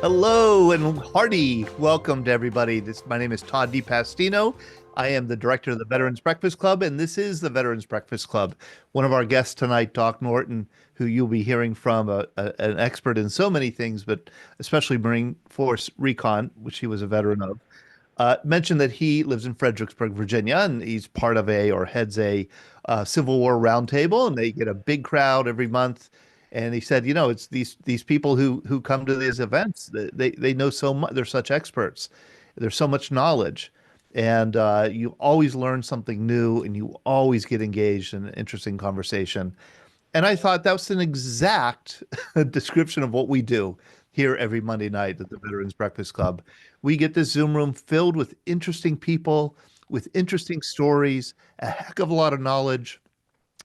Hello and hearty welcome to everybody. My name is Todd DiPastino. I am the director of the Veterans Breakfast Club, and this is the Veterans Breakfast Club. One of our guests tonight, Doc Norton, who you'll be hearing from, an expert in so many things, but especially Marine Force Recon, which he was a veteran of, mentioned that he lives in Fredericksburg, Virginia, and he's part of or heads a Civil War roundtable, and they get a big crowd every month. And he said, it's these people who come to these events. They know so much. They're such experts. There's so much knowledge, and you always learn something new, and you always get engaged in an interesting conversation. And I thought that was an exact description of what we do here every Monday night at the Veterans Breakfast Club. We get this Zoom room filled with interesting people, with interesting stories, a heck of a lot of knowledge,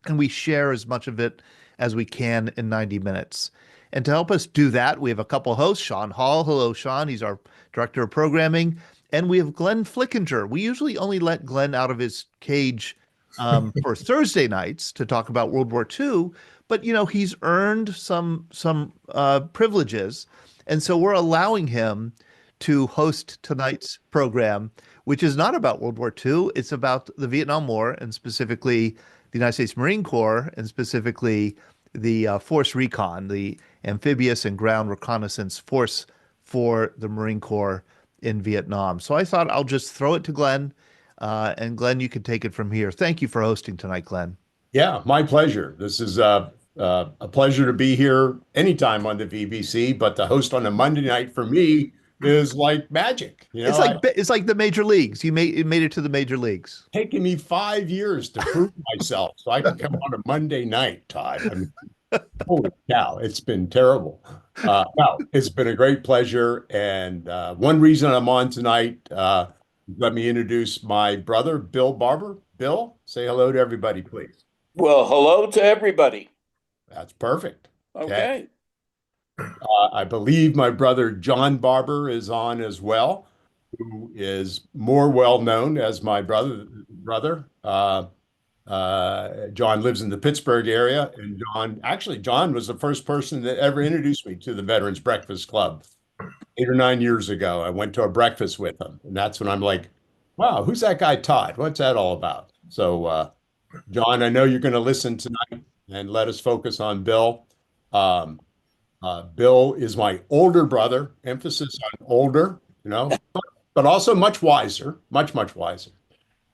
and we share as much of it as we can in 90 minutes. And to help us do that, we have a couple hosts, Sean Hall. Hello, Sean. He's our director of programming. And we have Glenn Flickinger. We usually only let Glenn out of his cage for Thursday nights to talk about World War II, but he's earned some privileges, and so we're allowing him to host tonight's program, which is not about World War II. It's about the Vietnam War, and specifically the United States Marine Corps, and specifically the Force Recon, the amphibious and ground reconnaissance force for the Marine Corps in Vietnam. So I thought I'll just throw it to Glenn, and Glenn, you can take it from here. Thank you for hosting tonight, Glenn. Yeah, my pleasure. This is a pleasure to be here anytime on the VBC, but to host on a Monday night for me is like magic. It's like the major leagues. You made it to the major leagues. Taking me 5 years to prove myself so I can come on a Monday night, Todd. I mean, holy cow, it's been terrible. No, it's been a great pleasure. And one reason I'm on tonight, let me introduce my brother, Bill Barber. Bill, say hello to everybody, please. Well, hello to everybody. That's perfect. Okay. I believe my brother John Barber is on as well, who is more well known as my brother. John lives in the Pittsburgh area, and John was the first person that ever introduced me to the Veterans Breakfast Club 8 or 9 years ago. I went to a breakfast with him, and that's when I'm like, wow, who's that guy Todd? What's that all about? So, John, I know you're going to listen tonight and let us focus on Bill. Bill is my older brother, emphasis on older, but also much wiser, much wiser.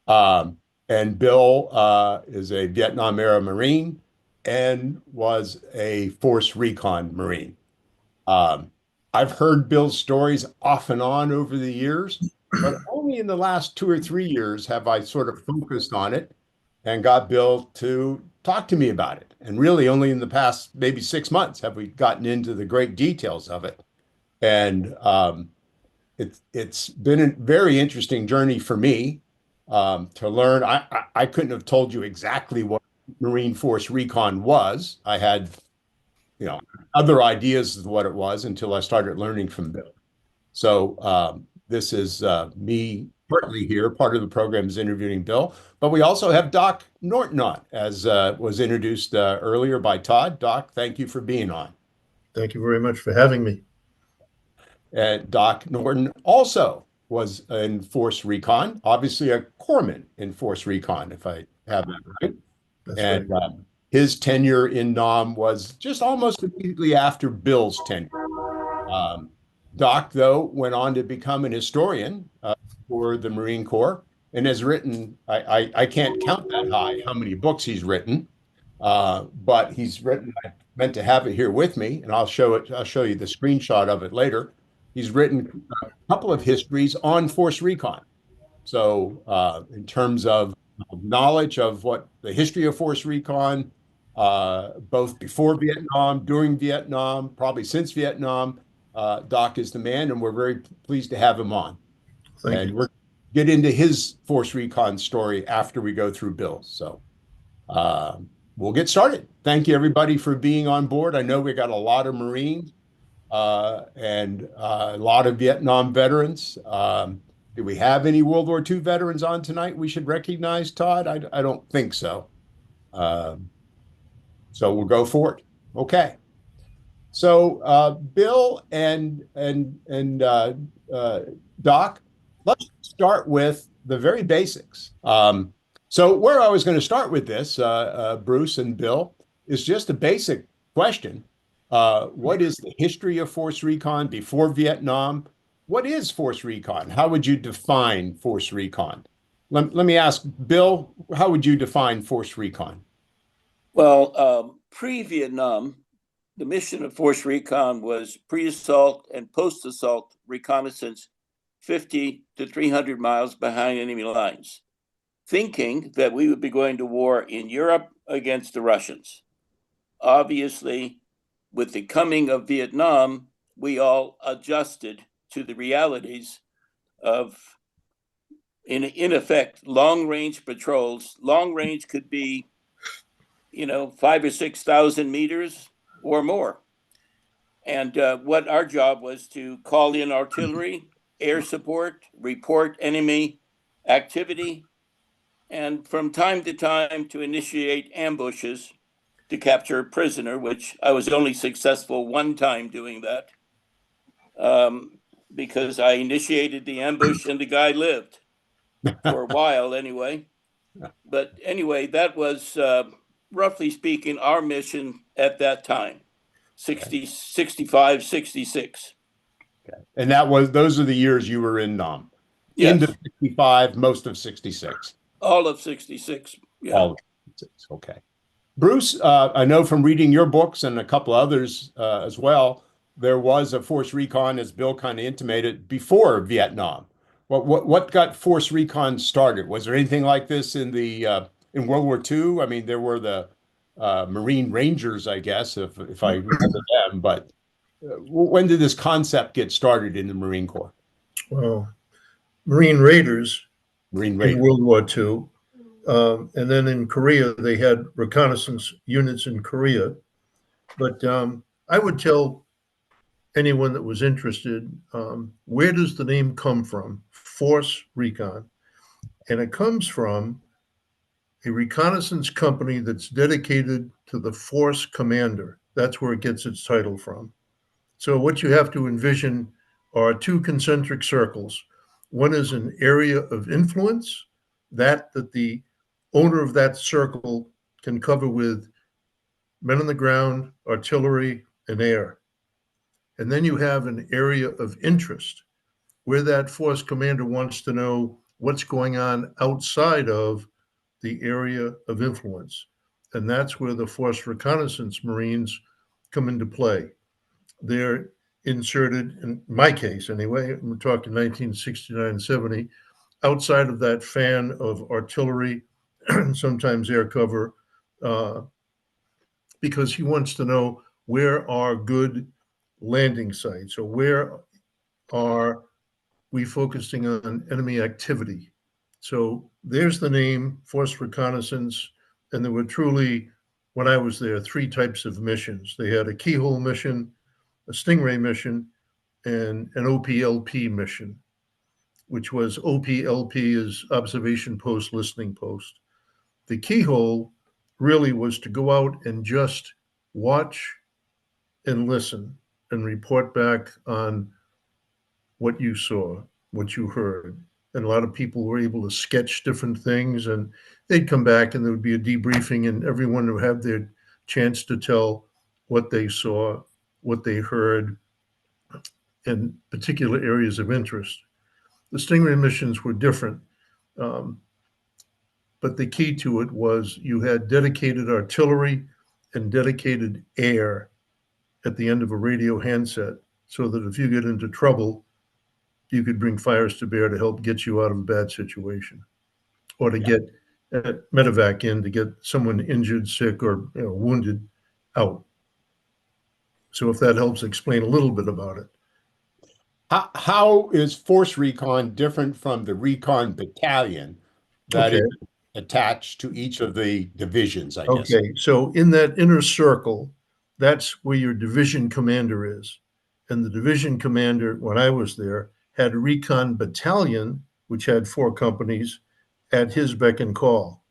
And Bill is a Vietnam era Marine and was a Force Recon Marine. I've heard Bill's stories off and on over the years, but only in the last 2 or 3 years have I sort of focused on it and got Bill to talk to me about it. And really only in the past maybe 6 months have we gotten into the great details of it. And it's been a very interesting journey for me to learn. I couldn't have told you exactly what Marine Force Recon was. I had other ideas of what it was until I started learning from Bill. So this is me partly here. Part of the program is interviewing Bill, but we also have Doc Norton on, as was introduced earlier by Todd. Doc, thank you for being on. Thank you very much for having me. And Doc Norton also was in Force Recon, obviously a corpsman in Force Recon, if I have that right. That's right. His tenure in Nam was just almost immediately after Bill's tenure. Doc, though, went on to become an historian for the Marine Corps and has written, I can't count that high how many books he's written, but he's written, I meant to have it here with me, and I'll show you the screenshot of it later. He's written a couple of histories on Force Recon. So in terms of knowledge of what the history of Force Recon, both before Vietnam, during Vietnam, probably since Vietnam, Doc is the man, and we're very pleased to have him on. Thank you. We're get into his Force Recon story after we go through Bill's. So we'll get started. Thank you, everybody, for being on board. I know we got a lot of Marines and a lot of Vietnam veterans. Do we have any World War II veterans on tonight we should recognize, Todd? I don't think so. So we'll go for it. Okay. So, Bill and Doc, let's start with the very basics. So, where I was going to start with this, Bruce and Bill, is just a basic question. What is the history of Force Recon before Vietnam? What is Force Recon? How would you define Force Recon? Let me ask Bill, how would you define Force Recon? Well, pre-Vietnam, the mission of Force Recon was pre-assault and post-assault reconnaissance 50 to 300 miles behind enemy lines, thinking that we would be going to war in Europe against the Russians. Obviously, with the coming of Vietnam, we all adjusted to the realities of, in effect, long-range patrols. Long range could be 5 or 6,000 meters or more. And what our job was to call in artillery, air support, report enemy activity, and from time to time to initiate ambushes to capture a prisoner, which I was only successful one time doing that, because I initiated the ambush and the guy lived for a while anyway. But anyway, that was roughly speaking our mission at that time, 60, 65, 66. Okay. And those are the years you were in Nam. Yes. Into 65, most of 66. All of 66. Yeah. All of 66. Okay. Bruce, I know from reading your books and a couple others as well, there was a Force Recon, as Bill kind of intimated, before Vietnam. What got Force Recon started? Was there anything like this in World War II? I mean, there were the Marine Rangers, I guess, if I remember them. But when did this concept get started in the Marine Corps? Well, Marine Raiders Marine in Raiders. World War II. And then in Korea, they had reconnaissance units in Korea. But I would tell anyone that was interested, where does the name come from? Force Recon. And it comes from a reconnaissance company that's dedicated to the force commander. That's where it gets its title from. So what you have to envision are two concentric circles. One is an area of influence, that the owner of that circle can cover with men on the ground, artillery, and air. And then you have an area of interest where that force commander wants to know what's going on outside of the area of influence. And that's where the Force Reconnaissance Marines come into play. They're inserted, in my case anyway, we're talking 1969, 70, outside of that fan of artillery, sometimes air cover, because he wants to know where are good landing sites, or where are we focusing on enemy activity. So there's the name, Force Reconnaissance. And there were truly, when I was there, three types of missions. They had a keyhole mission, a Stingray mission, and an OPLP mission, which was OPLP is Observation Post, Listening Post. The keyhole really was to go out and just watch and listen and report back on what you saw, what you heard. And a lot of people were able to sketch different things, and they'd come back and there would be a debriefing, and everyone would have their chance to tell what they saw, what they heard, and particular areas of interest. The Stingray missions were different, but the key to it was you had dedicated artillery and dedicated air at the end of a radio handset, so that if you get into trouble, you could bring fires to bear to help get you out of a bad situation, or to get medevac in to get someone injured, sick, or wounded out. So if that helps explain a little bit about it. How is Force Recon different from the Recon Battalion that is attached to each of the divisions, I guess? Okay, so in that inner circle, that's where your division commander is. And the division commander, when I was there, had a Recon Battalion, which had 4 companies, at his beck and call.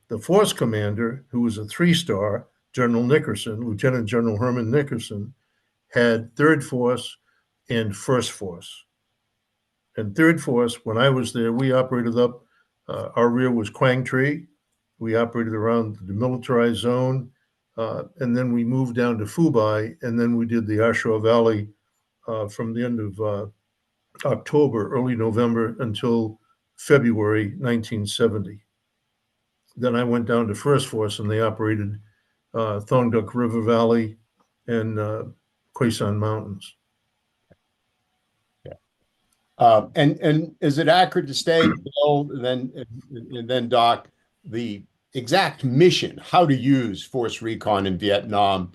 The force commander, who was a 3-star, General Nickerson, Lieutenant General Herman Nickerson, had Third Force and First Force. And Third Force, when I was there, we operated up. Our rear was Quang Tri. We operated around the demilitarized zone, and then we moved down to Phu Bai, and then we did the Ashur Valley from the end of October, early November until February 1970. Then I went down to First Force, and they operated Thong Duc River Valley and Khe Sanh Mountains. And is it accurate to state, Bill, and then Doc, the exact mission, how to use Force Recon in Vietnam,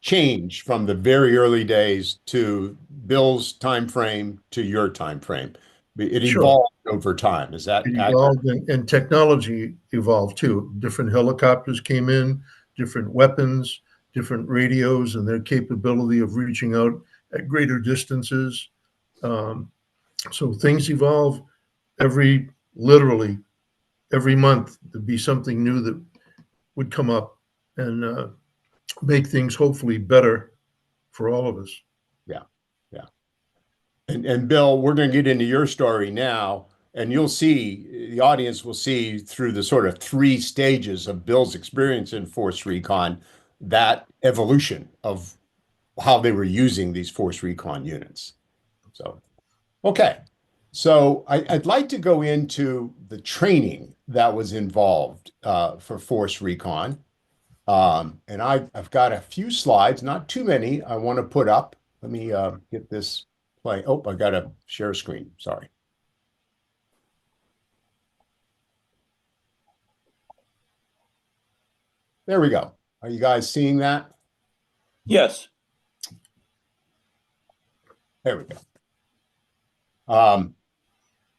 changed from the very early days to Bill's time frame to your time frame? It evolved over time. Is that It accurate? evolved, and technology evolved too. Different helicopters came in, different weapons, different radios, and their capability of reaching out at greater distances. So things evolve literally every month. There'd be something new that would come up and make things hopefully better for all of us. Yeah, yeah. And Bill, we're going to get into your story now, and you'll see, the audience will see through the sort of 3 stages of Bill's experience in Force Recon, that evolution of how they were using these Force Recon units. So, okay. So I'd like to go into the training that was involved for Force Recon. And I've got a few slides, not too many, I want to put up. Let me get this play. Oh, I got to share screen. Sorry. There we go. Are you guys seeing that? Yes. There we go.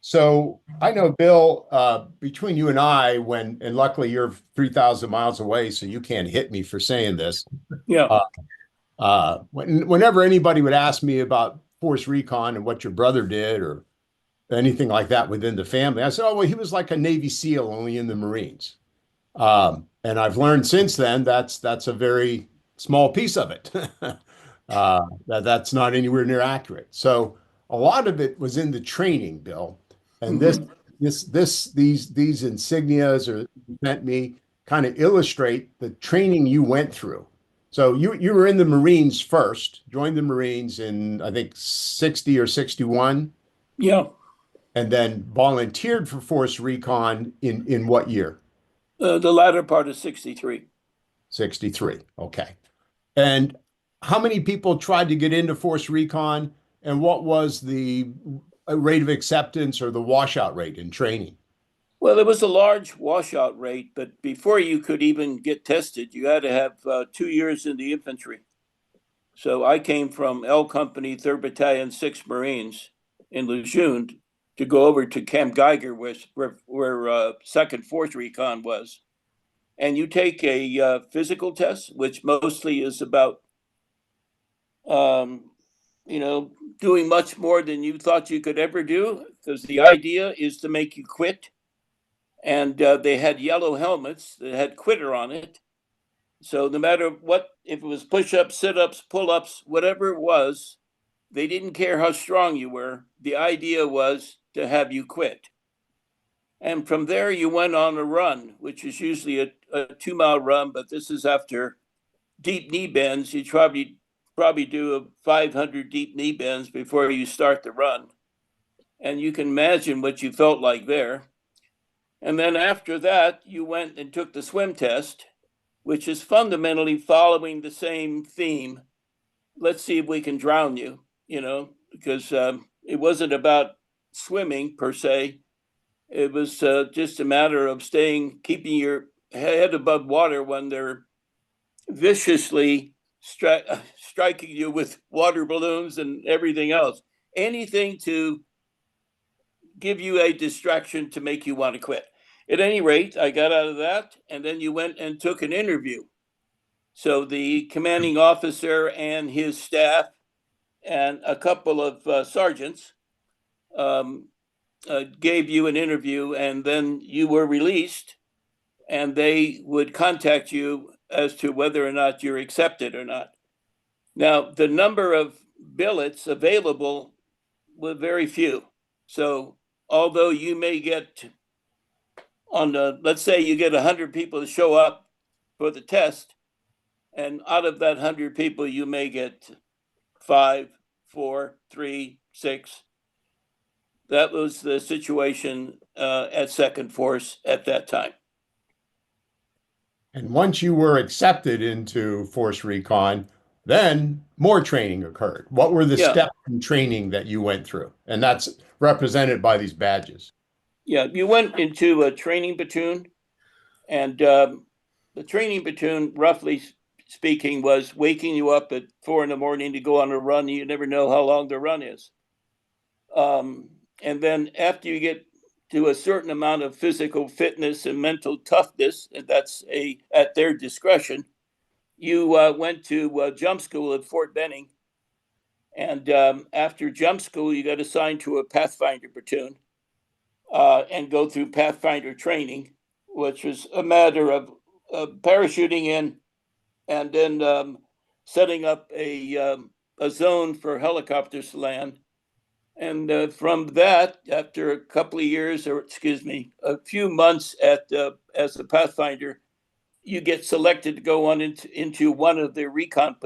So I know, Bill, between you and I, and luckily you're 3,000 miles away, so you can't hit me for saying this. Yeah. Whenever anybody would ask me about Force Recon and what your brother did or anything like that within the family, I said, oh, well, he was like a Navy SEAL, only in the Marines. And I've learned since then that's a very small piece of it. That's not anywhere near accurate. So a lot of it was in the training, Bill. And these insignias or meant me kind of illustrate the training you went through. So you were in the Marines first, joined the Marines in, I think, 60 or 61. Yeah. And then volunteered for Force Recon in what year? The latter part of 63. 63. Okay. And how many people tried to get into Force Recon, and what was the rate of acceptance or the washout rate in training? Well, there was a large washout rate, but before you could even get tested, you had to have 2 years in the infantry. So I came from L Company, 3rd Battalion, 6th Marines in Lejeune to go over to Camp Geiger, where 2nd Force Recon was. And you take a physical test, which mostly is about, doing much more than you thought you could ever do, because the idea is to make you quit. And they had yellow helmets that had quitter on it. So no matter what, if it was push-ups, sit-ups, pull-ups, whatever it was, they didn't care how strong you were. The idea was to have you quit. And from there, you went on a run, which is usually a 2-mile run, but this is after deep knee bends. You probably do a 500 deep knee bends before you start the run. And you can imagine what you felt like there. And then after that, you went and took the swim test, which is fundamentally following the same theme. Let's see if we can drown you, because it wasn't about swimming per se. It was just a matter of keeping your head above water when they're viciously striking you with water balloons and everything else. Anything to give you a distraction to make you want to quit. At any rate, I got out of that, and then you went and took an interview. So the commanding officer and his staff and a couple of sergeants gave you an interview, and then you were released, and they would contact you as to whether or not you're accepted or not. Now, the number of billets available were very few. So although you may get let's say you get 100 people to show up for the test, and out of that 100 people, you may get 5, 4, 3, 6. That was the situation at Second Force at that time. And once you were accepted into Force Recon, then more training occurred. What were the steps in training that you went through? And that's represented by these badges. Yeah, you went into a training platoon, and the training platoon, roughly speaking, was waking you up at 4 a.m. to go on a run. You never know how long the run is. And then after you get to a certain amount of physical fitness and mental toughness, and that's at their discretion, you went to jump school at Fort Benning. And after jump school, you got assigned to a Pathfinder platoon and go through Pathfinder training, which was a matter of parachuting in and then setting up a zone for helicopters to land. And from that, after a couple of years, or excuse me, a few months as a Pathfinder, you get selected to go on into one of the recon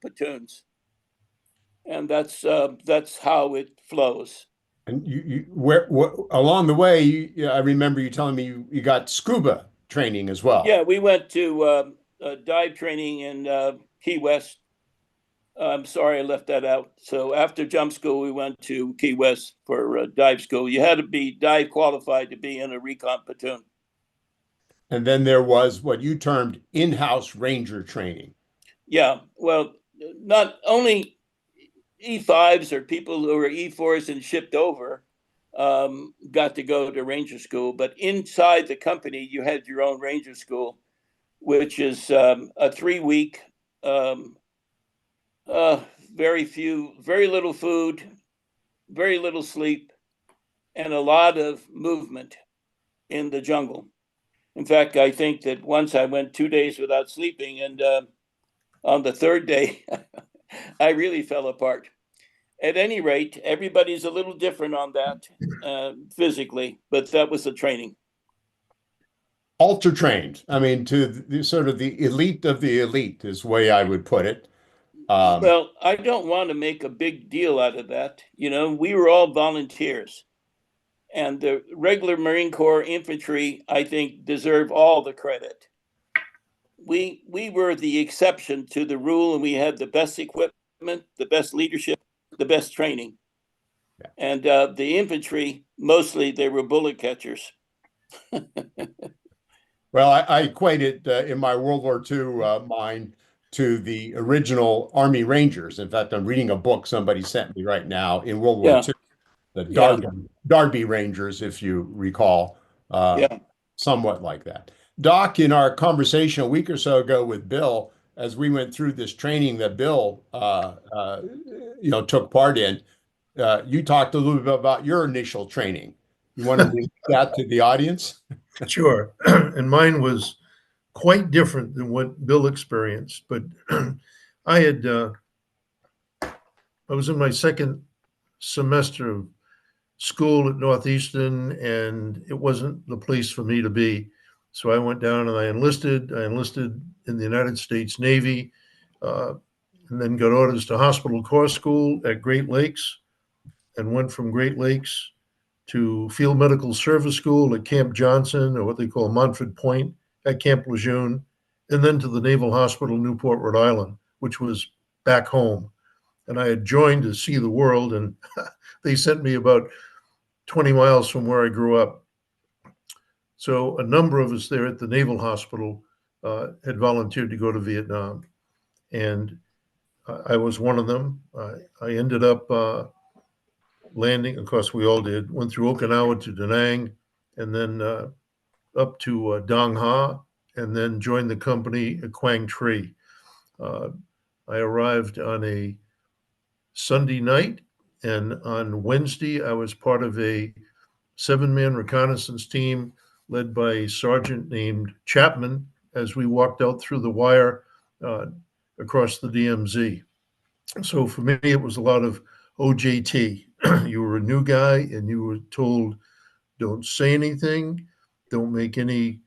platoons, and that's how it flows. And where along the way, I remember you telling me you got scuba training as well. Yeah, we went to dive training in Key West. I'm sorry I left that out. So after jump school, we went to Key West for dive school. You had to be dive qualified to be in a recon platoon. And then there was what you termed in-house ranger training. Yeah, well, not only E5s or people who were E4s and shipped over got to go to ranger school, but inside the company, you had your own ranger school, which is a 3-week very little food, very little sleep, and a lot of movement in the jungle. In fact, I think that once I went 2 days without sleeping, and on the third day, I really fell apart. At any rate, everybody's a little different on that physically, but that was the training. Ultra trained. I mean, to the sort of the elite of the elite is the way I would put it. Well, I don't want to make a big deal out of that. You know, we were all volunteers. And the regular Marine Corps infantry, I think, deserve all the credit. We were the exception to the rule, and we had the best equipment, the best leadership, the best training. Yeah. And the infantry, mostly, they were bullet catchers. Well, I equate it in my World War II mind to the original Army Rangers. In fact, I'm reading a book somebody sent me right now in World War II, the Darby Rangers, if you recall, somewhat like that. Doc, in our conversation a week or so ago with Bill, as we went through this training that Bill, took part in, you talked a little bit about your initial training. You want to relate that to the audience? Sure. And mine was quite different than what Bill experienced. But I was in my second semester of school at Northeastern, and it wasn't the place for me to be. So I went down and I enlisted. I enlisted in the United States Navy, and then got orders to Hospital Corps School at Great Lakes, and went from Great Lakes to Field Medical Service School at Camp Johnson, or what they call Montford Point, at Camp Lejeune, and then to the Naval Hospital, Newport, Rhode Island, which was back home. And I had joined to see the world, and they sent me about 20 miles from where I grew up. So a number of us there at the Naval Hospital had volunteered to go to Vietnam. And I was one of them. I ended up landing, of course, we all did, went through Okinawa to Da Nang, and then up to Dong Ha, and then joined the company at Quang Tri. I arrived on a Sunday night, and on Wednesday, I was part of a 7-man reconnaissance team led by a sergeant named Chapman as we walked out through the wire across the DMZ. So for me, it was a lot of OJT. You were a new guy and you were told, don't say anything, don't make any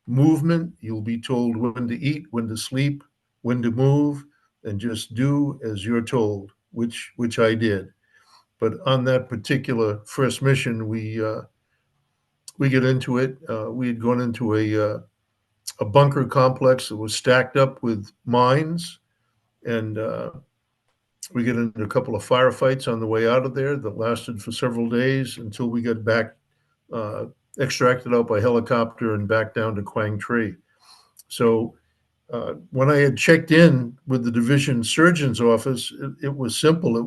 movement. You'll be told when to eat, when to sleep, when to move, and just do as you're told, which I did. But on that particular first mission, we get into it. We had gone into a bunker complex that was stacked up with mines, and we get into a couple of firefights on the way out of there that lasted for several days until we got back, uh, extracted out by helicopter and back down to Quang Tri. So when I had checked in with the division surgeon's office, it was simple.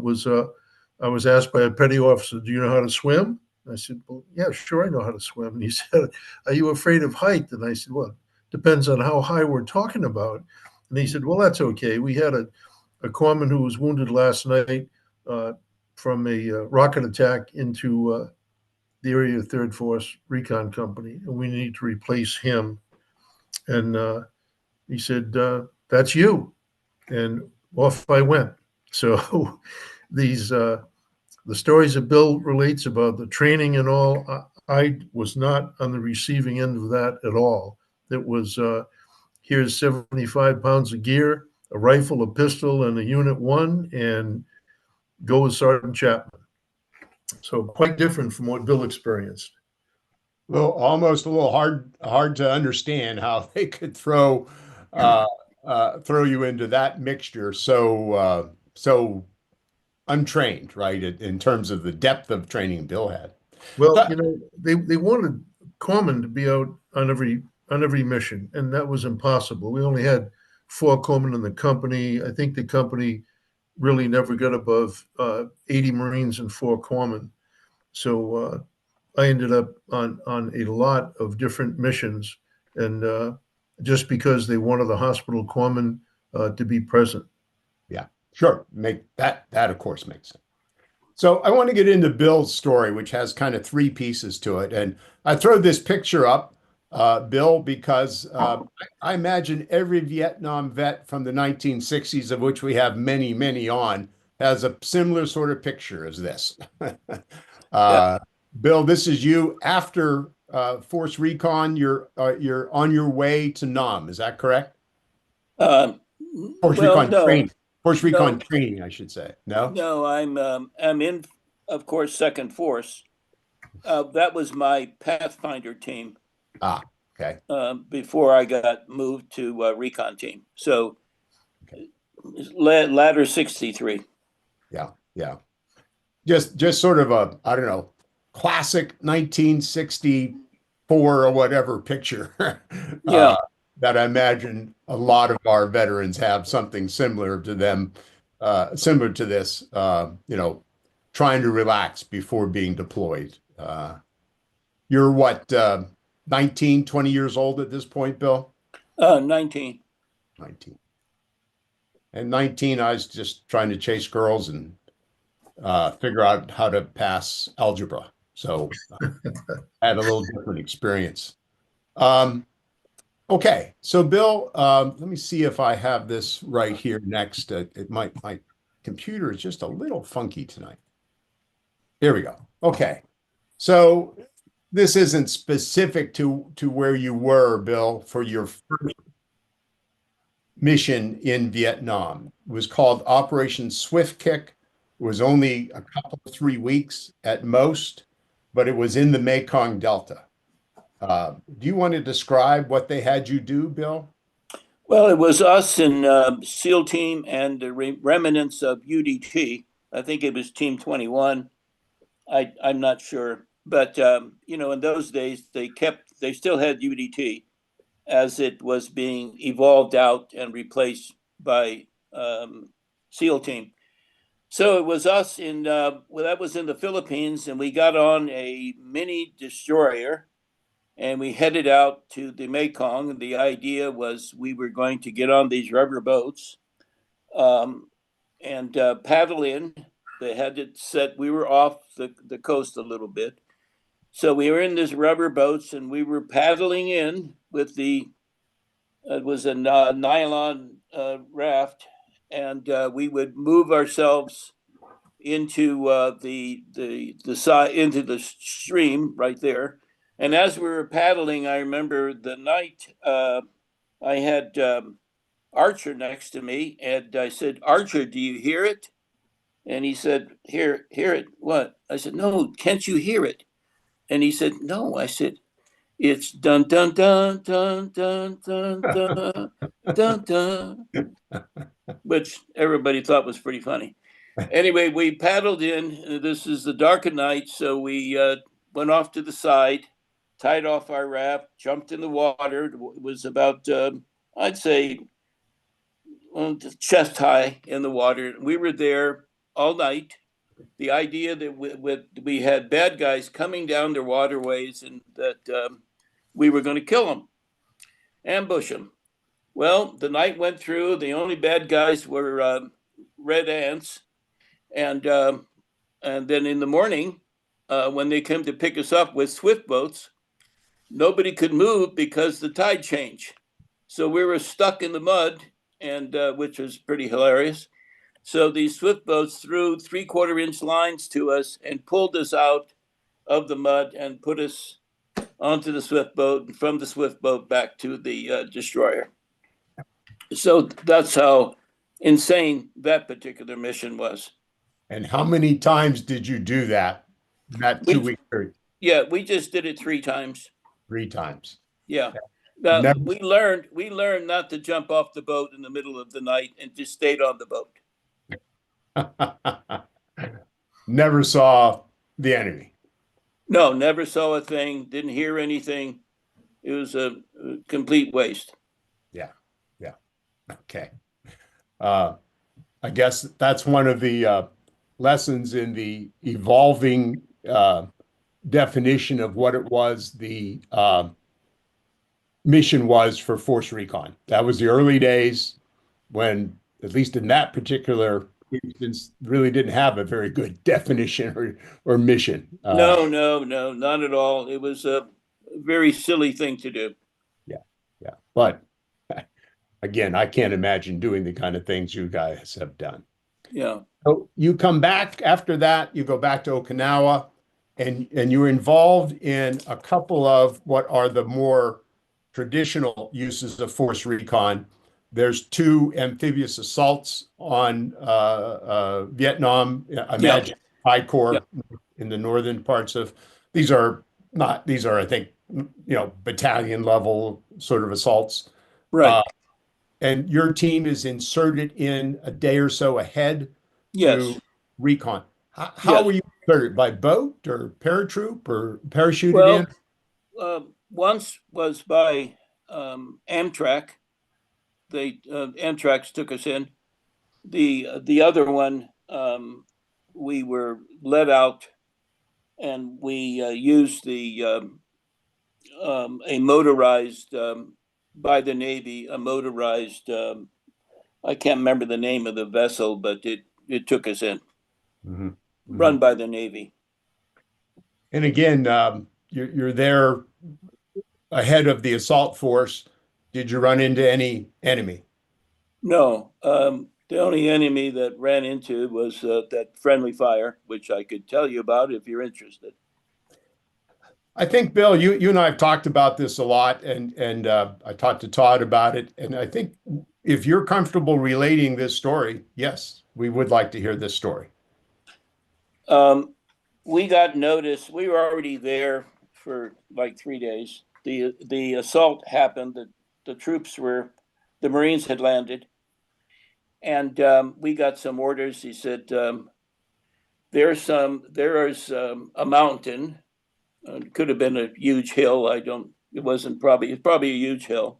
I was asked by a petty officer, "Do you know how to swim?" I said, "Well, yeah, sure, I know how to swim." And he said, "Are you afraid of height?" And I said, "Well, depends on how high we're talking about." And he said, "Well, that's okay. We had a corpsman who was wounded last night uh, from a rocket attack into the area of Third Force Recon Company, and we need to replace him." And he said, "That's you." And off I went. So these the stories that Bill relates about the training and all, I was not on the receiving end of that at all. It was here's 75 pounds of gear, a rifle, a pistol, and a Unit 1, and go with Sergeant Chapman. So quite different from what Bill experienced. Well, almost a little hard to understand how they could uh, throw you into that mixture so untrained, right? In terms of the depth of training Bill had. Well, But- they wanted corpsmen to be out on every mission, and that was impossible. We only had 4 corpsmen in the company. I think the company really never got above 80 Marines and 4 corpsmen. So I ended up on a lot of different missions, and just because they wanted the hospital corpsmen to be present. yeah, sure. Make that of course makes sense. So I want to get into Bill's story, which has kind of three pieces to it. And I throw this picture up, Bill, because I imagine every Vietnam vet from the 1960s, of which we have many, many on, has a similar sort of picture as this. Yeah. Bill, this is you after Force Recon. You're on your way to Nam. Is that correct? Force Well, Recon no, training. Force Recon no, training, I should say. No? no. I'm in, of course, Second Force. That was my Pathfinder team Ah, okay. before I got moved to Recon team. So Okay. ladder 63. Yeah, yeah. Just sort of a, I don't know, classic 1964 or whatever picture Yeah. that I imagine a lot of our veterans have something similar to them, similar to this, trying to relax before being deployed. You're what, 19, 20 years old at this point, Bill? 19. 19. And 19, I was just trying to chase girls and figure out how to pass algebra. So I had a little different experience. Okay, so Bill, let me see if I have this right here next. My computer is just a little funky tonight. Here we go. Okay, so this isn't specific to where you were, Bill, for your first mission in Vietnam. It was called Operation Swift Kick. It was only a couple, 3 weeks at most, but it was in the Mekong Delta. Do you want to describe what they had you do, Bill? Well, it was us and SEAL team and the remnants of UDT. I think it was Team 21. I'm not sure. But, in those days, they still had UDT as it was being evolved out and replaced by SEAL team. So it was us that was in the Philippines, and we got on a mini destroyer and we headed out to the Mekong. And the idea was we were going to get on these rubber boats and paddle in. They had it set, we were off the coast a little bit. So we were in this rubber boats and we were paddling in with it was a nylon raft. and we would move ourselves into the side, into the stream right there. And as we were paddling, I remember the night I had Archer next to me, and I said, "Archer, do you hear it?" And he said, hear it. What? I said, "No, can't you hear it?" And he said, "No." I said, "It's dun dun dun dun dun dun dun dun dun," which everybody thought was pretty funny. Anyway, we paddled in. This is the dark of night, so we went off to the side, tied off our raft, jumped in the water. It was about, I'd say, chest high in the water. We were there all night. The idea that we had bad guys coming down their waterways and that we were going to kill them, ambush them. Well, the night went through. The only bad guys were red ants, and then in the morning, when they came to pick us up with swift boats, nobody could move because the tide changed. So we were stuck in the mud, and which was pretty hilarious. So these swift boats threw 3/4 inch lines to us and pulled us out of the mud and put us onto the swift boat, and from the swift boat back to the destroyer. So that's how insane that particular mission was. And how many times did you do that? That 2 week period? Yeah, we just did it 3 times. 3 times. Yeah. Never- We learned not to jump off the boat in the middle of the night and just stayed on the boat. Never saw the enemy. No, never saw a thing, didn't hear anything. It was a complete waste. Yeah. Okay. I guess that's one of the lessons in the evolving definition of what it was the mission was for Force Recon. That was the early days when, at least in that particular instance, really didn't have a very good definition or mission. No, not at all. It was a very silly thing to do. Yeah. But again, I can't imagine doing the kind of things you guys have done. Yeah. So you come back after that, you go back to Okinawa, and you're involved in a couple of what are the more traditional uses of force recon. There's 2 amphibious assaults on Vietnam. I imagine High Corps in the northern parts of. These are I think, battalion level sort of assaults. Right. And your team is inserted in a day or so ahead Yes. to recon. How were you inserted? By boat or paratroop or parachuted in? Once was by Amtrak. Amtrak took us in. The other one, we were let out, and we used a motorized by the Navy, a motorized. I can't remember the name of the vessel, but it took us in, run by the Navy. And again, you're there ahead of the assault force. Did you run into any enemy? No, the only enemy that ran into was that friendly fire, which I could tell you about if you're interested. I think, Bill, you and I have talked about this a lot, and I talked to Todd about it. And I think if you're comfortable relating this story, yes, we would like to hear this story. We got notice. We were already there for like 3 days. The assault happened. The Marines had landed, and we got some orders. He said, there is a mountain. It could have been a huge hill. It wasn't probably, it's probably a huge hill.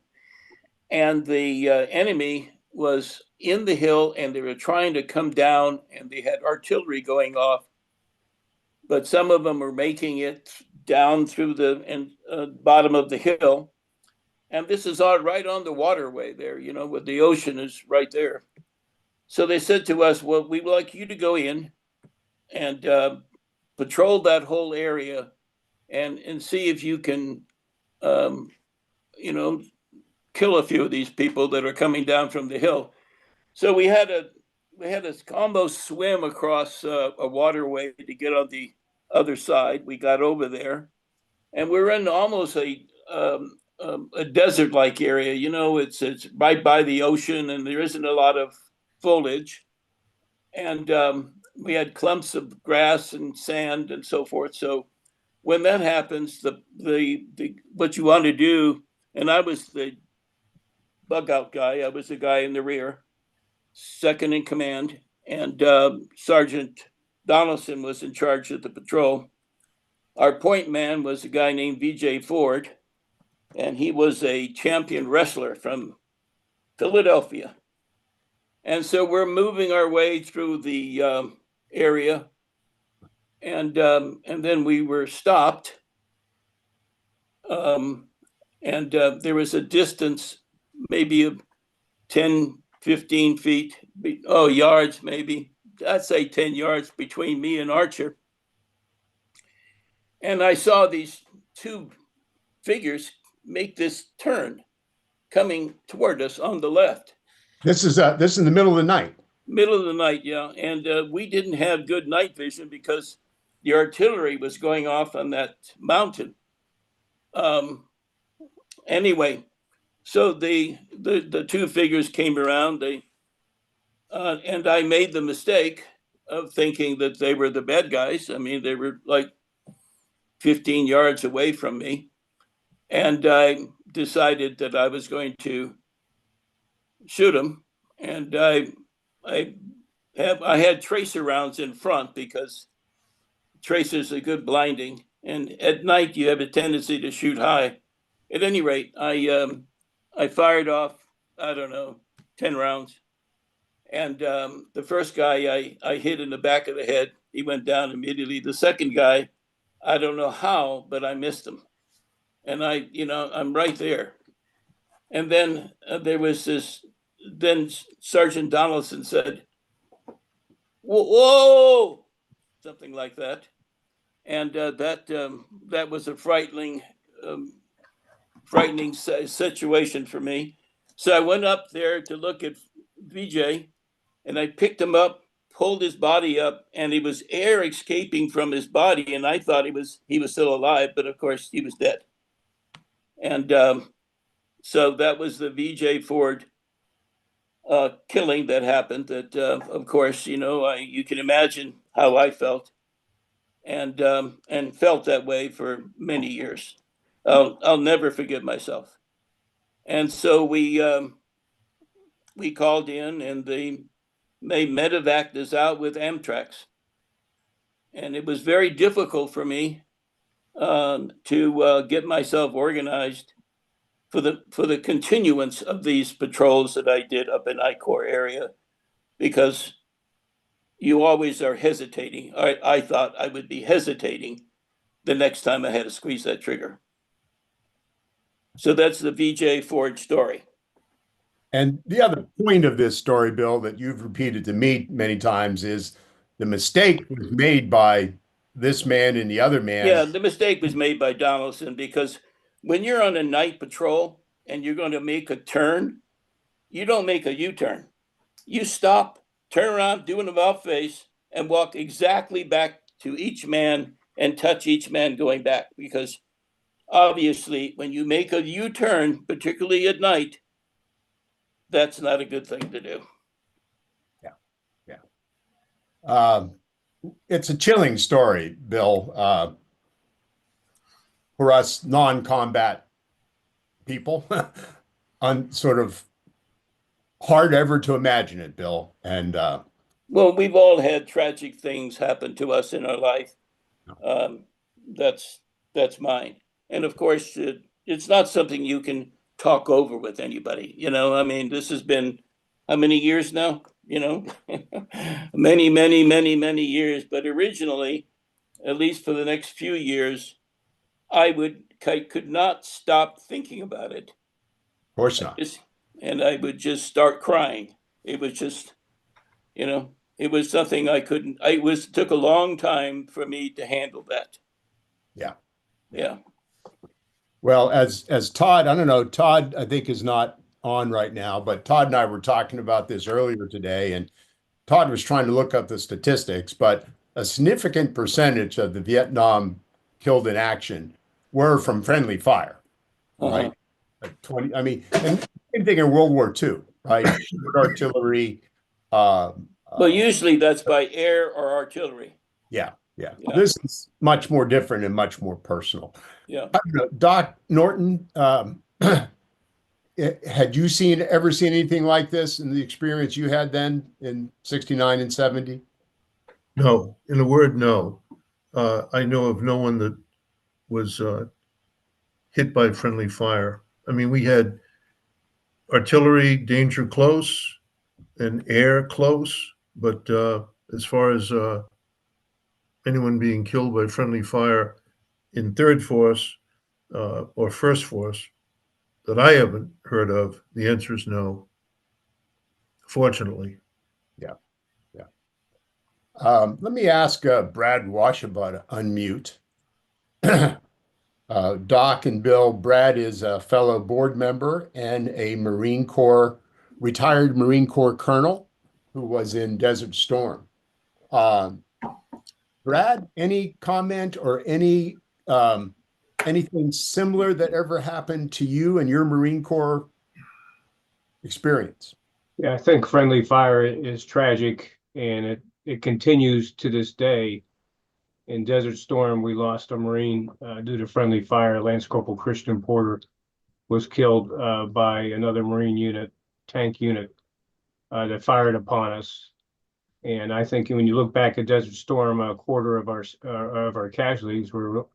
And the enemy was in the hill, and they were trying to come down, and they had artillery going off. But some of them were making it down through the bottom of the hill. And this is all right on the waterway there, where the ocean is right there. So they said to us, well, we would like you to go in and patrol that whole area and see if you can, kill a few of these people that are coming down from the hill. So we had to almost swim across a waterway to get on the other side. We got over there, and we're in almost a desert-like area. You know, it's right by the ocean, and there isn't a lot of foliage. And we had clumps of grass and sand and so forth. So when that happens, the what you want to do, and I was the bug out guy. I was the guy in the rear, second in command, and Sergeant Donaldson was in charge of the patrol. Our point man was a guy named VJ Ford, and he was a champion wrestler from Philadelphia. And so we're moving our way through the area, and then we were stopped, and there was a distance, maybe of 10, 15 feet, yards maybe. I'd say 10 yards between me and Archer. And I saw these two figures make this turn coming toward us on the left. This is in the middle of the night. Middle of the night, yeah. And we didn't have good night vision because the artillery was going off on that mountain. Anyway, so the two figures came around. And I made the mistake of thinking that they were the bad guys. I mean, they were like 15 yards away from me. And I decided that I was going to shoot them. And I had tracer rounds in front because tracers are good blinding. And at night, you have a tendency to shoot high. At any rate, I fired off, I don't know, 10 rounds. And the first guy I hit in the back of the head. He went down immediately. The second guy, I don't know how, but I missed him. And I'm right there. And then there was this, then Sergeant Donaldson said, whoa, something like that. And that was a frightening situation for me. So I went up there to look at VJ, and I picked him up, pulled his body up, and he was air escaping from his body, and I thought he was still alive, but of course he was dead. And so that was the VJ Ford killing that happened. That of course, you can imagine how I felt, and felt that way for many years. I'll never forgive myself. And so we called in, and they medevaced us out with Amtrak's. And it was very difficult for me to get myself organized for the continuance of these patrols that I did up in I Corps area, because you always are hesitating. I thought I would be hesitating the next time I had to squeeze that trigger. So that's the VJ Ford story. And the other point of this story, Bill, that you've repeated to me many times is the mistake was made by this man and the other man. Yeah, the mistake was made by Donaldson, because when you're on a night patrol and you're going to make a turn, you don't make a U-turn. You stop, turn around, do an about face, and walk exactly back to each man and touch each man going back. Because obviously, when you make a U-turn, particularly at night, that's not a good thing to do. Yeah. It's a chilling story, Bill, for us non-combat people. Sort of hard ever to imagine it, Bill. And well, we've all had tragic things happen to us in our life. That's mine. And of course, it's not something you can talk over with anybody. I mean, this has been how many years now? Many, many, many, many years. But originally, at least for the next few years, I could not stop thinking about it. Of course not. And I would just start crying. It was just, it was something I couldn't. Took a long time for me to handle that. Yeah. Yeah. Well, as Todd, I don't know, Todd, I think is not on right now, but Todd and I were talking about this earlier today, and Todd was trying to look up the statistics, but a significant percentage of the Vietnam killed in action were from friendly fire, right? Like 20, I mean, and same thing in World War II, right? Artillery. Well, usually that's by air or artillery. Yeah. Yeah. This is much more different and much more personal. Yeah. I don't know, Doc Norton, had you ever seen anything like this in the experience you had then in 69 and 70? No, in a word, no. I know of no one that was hit by friendly fire. I mean, we had artillery danger close and air close, but as far as anyone being killed by friendly fire in third force or first force that I haven't heard of, the answer is no, fortunately. Yeah. Let me ask Brad Wash about unmute. Doc and Bill, Brad is a fellow board member and a retired Marine Corps colonel who was in Desert Storm. Brad, any comment or anything similar that ever happened to you and your Marine Corps experience? Yeah, I think friendly fire is tragic, and it continues to this day. In Desert Storm, we lost a Marine due to friendly fire. Lance Corporal Christian Porter was killed by another Marine unit, tank unit, that fired upon us. And I think when you look back at Desert Storm, a quarter of our casualties were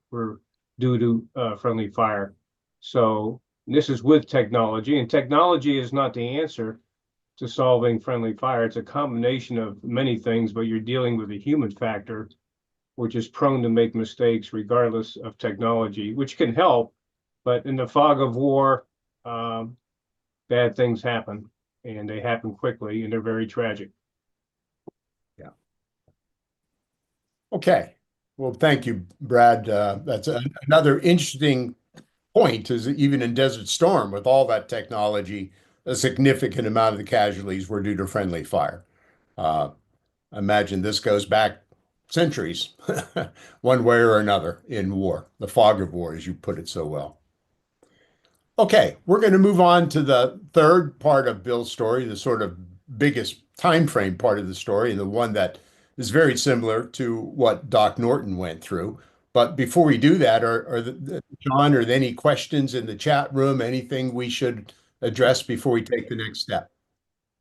due to friendly fire. So this is with technology, and technology is not the answer to solving friendly fire. It's a combination of many things, but you're dealing with a human factor, which is prone to make mistakes regardless of technology, which can help. But in the fog of war, bad things happen, and they happen quickly, and they're very tragic. Yeah. Okay. Well, thank you, Brad. That's another interesting point, is that even in Desert Storm, with all that technology, a significant amount of the casualties were due to friendly fire. I imagine this goes back centuries, one way or another, in war, the fog of war, as you put it so well. Okay, we're going to move on to the third part of Bill's story, the sort of biggest time frame part of the story, and the one that is very similar to what Doc Norton went through. But before we do that, John, are there any questions in the chat room, anything we should address before we take the next step?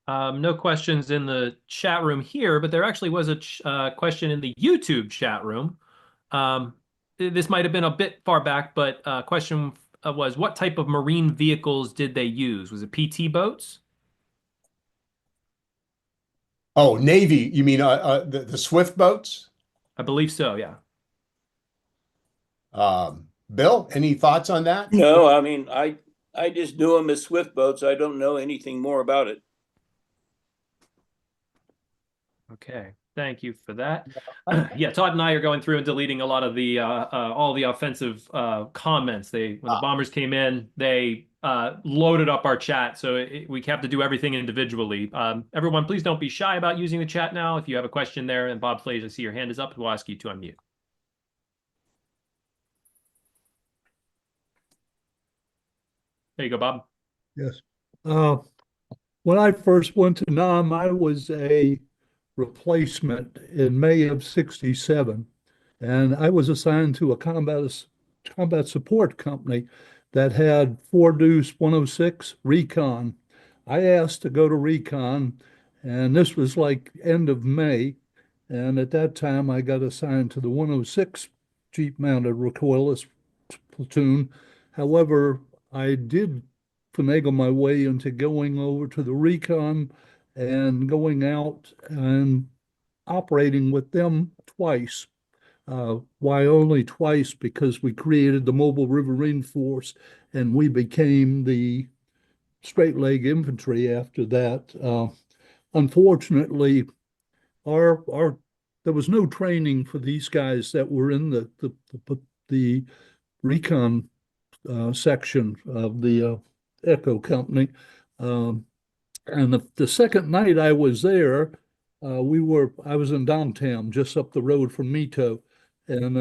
No questions in the chat room here, but there actually was a question in the YouTube chat room. This might have been a bit far back, but question was, what type of marine vehicles did they use? Was it PT boats? Oh, Navy, you mean the Swift boats? I believe so, yeah. Bill, any thoughts on that? No, I mean, I just knew them as Swift boats. I don't know anything more about it. Okay, thank you for that. Yeah, Todd and I are going through and deleting a lot of the all the offensive comments. When the bombers came in, they loaded up our chat, so we have to do everything individually. Everyone, please don't be shy about using the chat now. If you have a question there, and Bob Flays, I see your hand is up, we'll ask you to unmute. There you go, Bob. Yes. When I first went to Nam, I was a replacement in May of '67, and I was assigned to a combat support company that had 4 Deuce 106 Recon. I asked to go to Recon, and this was like end of May, and at that time I got assigned to the 106 Jeep-mounted recoilless platoon. However, I did finagle my way into going over to the Recon and going out and operating with them twice. Why only twice? Because we created the Mobile Riverine Force and we became the straight leg infantry after that. Unfortunately, there was no training for these guys that were in the Recon section of the Echo Company. Um, and the second night I was there, I was in downtown, just up the road from Mito, and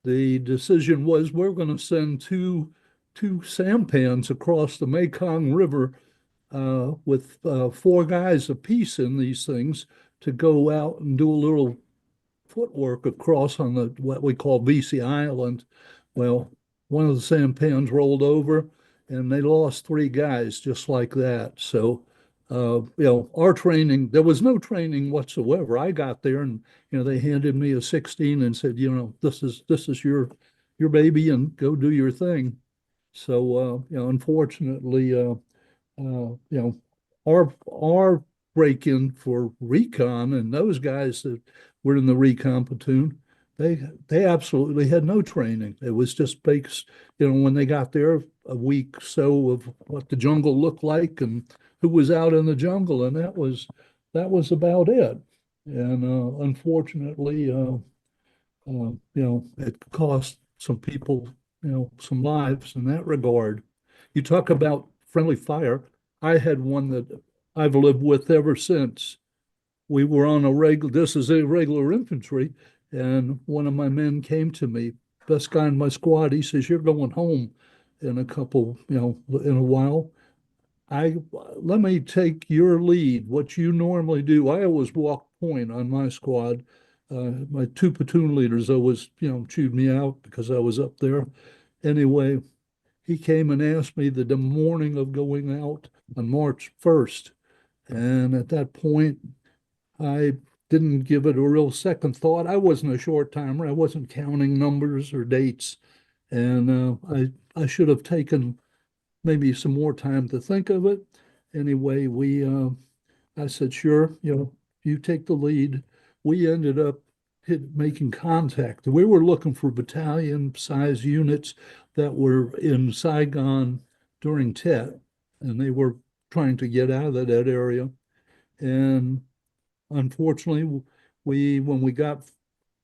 the decision was we're going to send two sampans across the Mekong River with four guys apiece in these things to go out and do a little footwork across on the what we call BC Island. Well, one of the sampans rolled over and they lost three guys just like that. So, our training, there was no training whatsoever. I got there and, they handed me a 16 and said, this is your baby and go do your thing. So, unfortunately, our break-in for Recon and those guys that were in the Recon platoon, they absolutely had no training. It was just based, when they got there, a week so of what the jungle looked like and who was out in the jungle, and that was about it. And unfortunately, it cost some people, some lives in that regard. You talk about friendly fire. I had one that I've lived with ever since. We were on this is irregular infantry, and one of my men came to me, best guy in my squad. He says, "You're going home in in a while. Let me take your lead. What you normally do." I always walk point on my squad. My two platoon leaders always, chewed me out because I was up there. Anyway, he came and asked me the morning of going out on March 1st. And at that point, I didn't give it a real second thought. I wasn't a short timer. I wasn't counting numbers or dates. And I should have taken maybe some more time to think of it. Anyway, I said, sure, you take the lead. We ended up making contact. We were looking for battalion size units that were in Saigon during Tet, and they were trying to get out of that area. And unfortunately, when we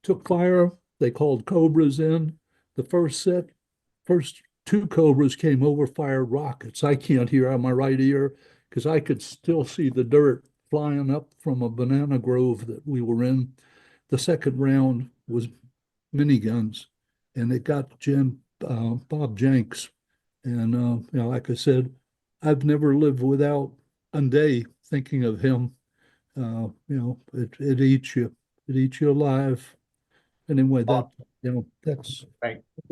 took fire, they called Cobras in. The first two Cobras came over, fired rockets. I can't hear out my right ear because I could still see the dirt flying up from a banana grove that we were in. The second round was miniguns, and it got Bob Jenks. And like I said, I've never lived without a day thinking of him. It eats you. It eats you alive. Anyway, that's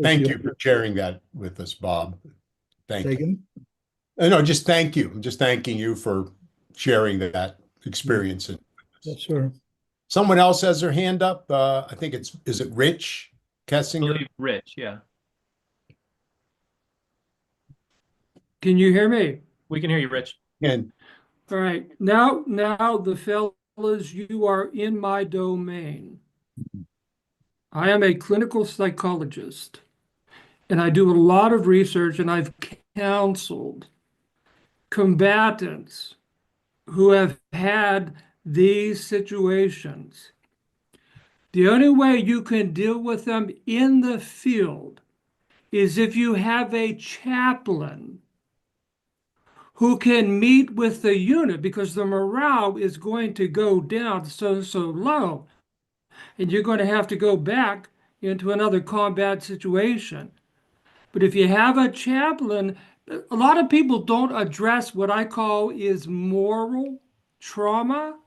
Thank you for sharing that with us, Bob. Thank you. Taken. No, just thank you. I'm just thanking you for sharing that experience. Yes, sir. Someone else has their hand up. I think is it Rich I Kessinger? believe Rich, yeah. Can you hear me? We can hear you, Rich. And All right. Now, the fellas, you are in my domain. I am a clinical psychologist, and I do a lot of research, and I've counseled combatants who have had these situations. The only way you can deal with them in the field is if you have a chaplain who can meet with the unit, because the morale is going to go down so low, and you're going to have to go back into another combat situation. But if you have a chaplain, a lot of people don't address what I call is moral trauma.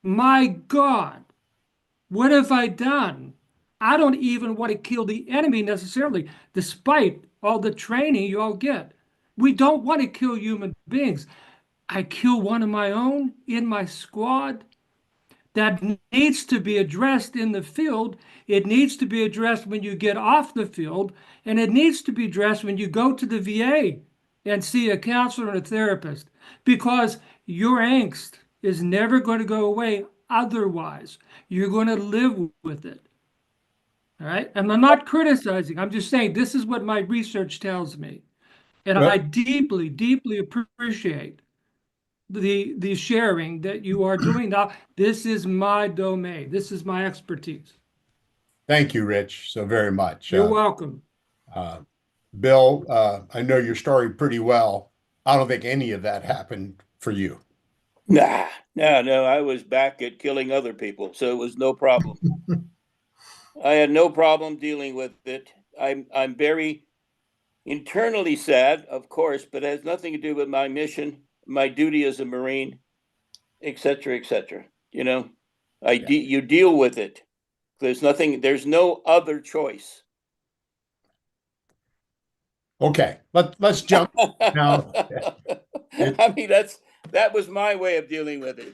My God, what have I done? I don't even want to kill the enemy necessarily, despite all the training you all get. We don't want to kill human beings. I kill one of my own in my squad. That needs to be addressed in the field. It needs to be addressed when you get off the field, and it needs to be addressed when you go to the VA and see a counselor and a therapist, because your angst is never going to go away otherwise. You're going to live with it. All right? And I'm not criticizing. I'm just saying this is what my research tells me. And I deeply, deeply appreciate the sharing that you are doing now. This is my domain. This is my expertise. thank you, Rich, so very much. You're welcome. Bill, I know your story pretty well. I don't think any of that happened for you. Nah, no. I was back at killing other people, so it was no problem. I had no problem dealing with it. I'm very internally sad, of course, but it has nothing to do with my mission, my duty as a Marine, et cetera, et cetera. You know, you deal with it. There's no other choice. Okay, let's jump now. I mean, that was my way of dealing with it.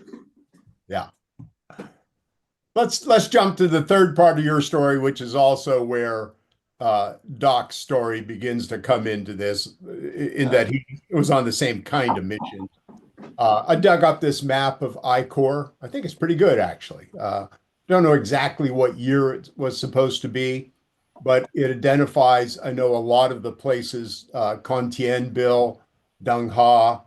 Yeah. Let's jump to the third part of your story, which is also where Doc's story begins to come into this, in that he was on the same kind of mission. I dug up this map of I Corps. I think it's pretty good, actually. Don't know exactly what year it was supposed to be, but it identifies, I know, a lot of the places, Con Thien, Bill, Dung Ha,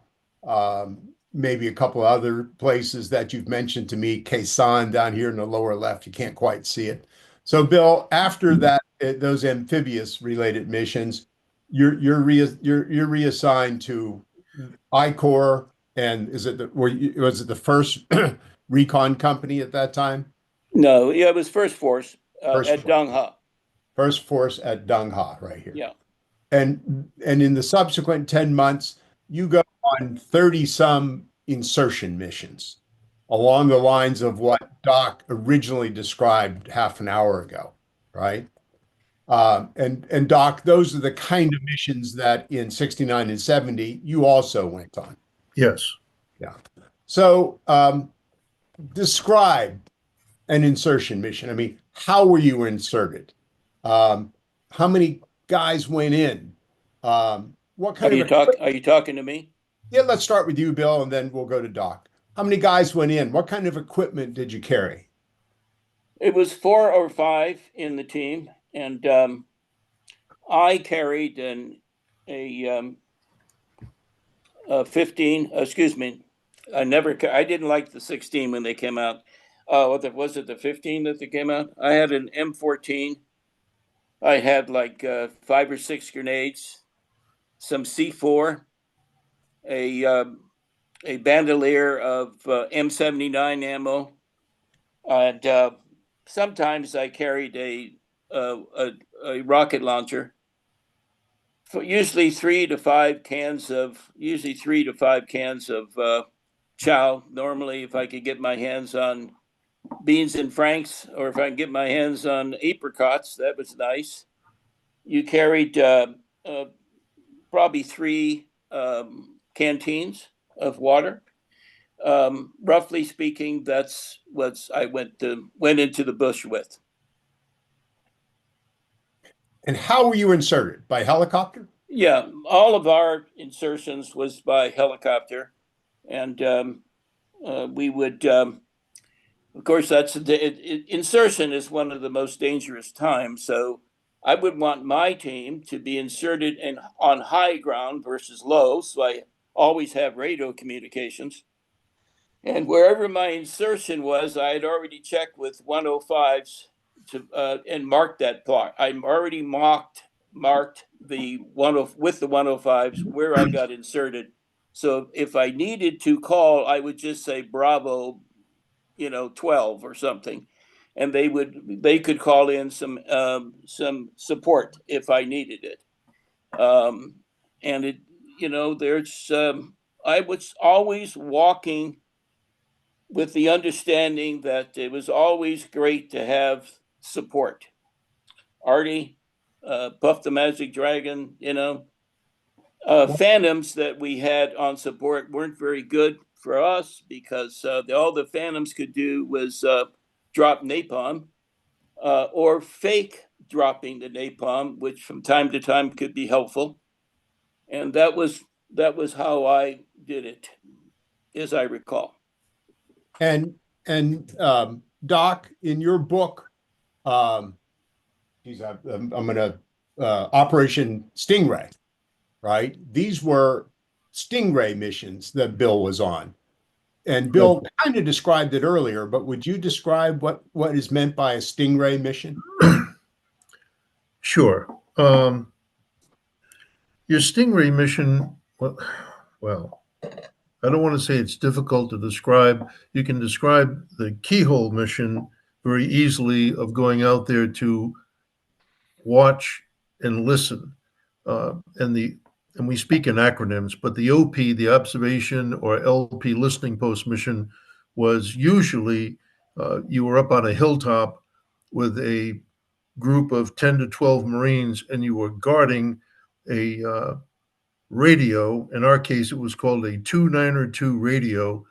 maybe a couple of other places that you've mentioned to me, Khe Sanh down here in the lower left. You can't quite see it. So, Bill, after that, those amphibious related missions, you're reassigned to I Corps, and was it the first recon company at that time? No, yeah, it was First Force First at Force. Dung Ha. First Force at Dung Ha, right here. Yeah. And in the subsequent 10 months, you go on 30-some insertion missions along the lines of what Doc originally described half an hour ago, right? And Doc, those are the kind of missions that in 69 and 70 you also went on. Yes. Yeah. So describe an insertion mission. I mean, how were you inserted? How many guys went in? What kind Are you talking to me? Yeah, let's start with you, Bill, and then we'll go to Doc. How many guys went in? What kind of equipment did you carry? It was 4 or 5 in the team, and I carried a 15. Excuse me, I didn't like the 16 when they came out. Was it the 15 that they came out? I had an M14. I had like 5 or 6 grenades, some C4, a bandolier of M79 ammo, and sometimes I carried a rocket launcher. Usually 3 to 5 cans of chow. Normally, if I could get my hands on beans and franks, or if I can get my hands on apricots, that was nice. You carried probably 3 canteens of water. Roughly speaking, that's what I went into the bush with. And how were you inserted? By helicopter? Yeah, all of our insertions was by helicopter, and we would, of course, insertion is one of the most dangerous times. So I would want my team to be inserted on high ground versus low. So I always have radio communications. And wherever my insertion was, I had already checked with 105s and marked that plot. I already marked with the 105s where I got inserted. So if I needed to call, I would just say Bravo, 12 or something, and they could call in some support if I needed it. And it, there's I was always walking with the understanding that it was always great to have support. Artie, Puff the Magic Dragon, Phantoms that we had on support weren't very good for us because all the Phantoms could do was drop napalm or fake dropping the napalm, which from time to time could be helpful. And that was how I did it, as I recall. And Doc, in your book, I'm gonna Operation Stingray, right? These were Stingray missions that Bill was on. And Bill kind of described it earlier, but would you describe what is meant by a Stingray mission? Sure. Your Stingray mission, well, well, I don't want to say it's difficult to describe. You can describe the keyhole mission very easily of going out there to watch and listen. And we speak in acronyms, but the OP, the observation or LP listening post mission, was usually you were up on a hilltop with a group of 10 to 12 Marines, and you were guarding a radio. In our case, it was called a 292 radio,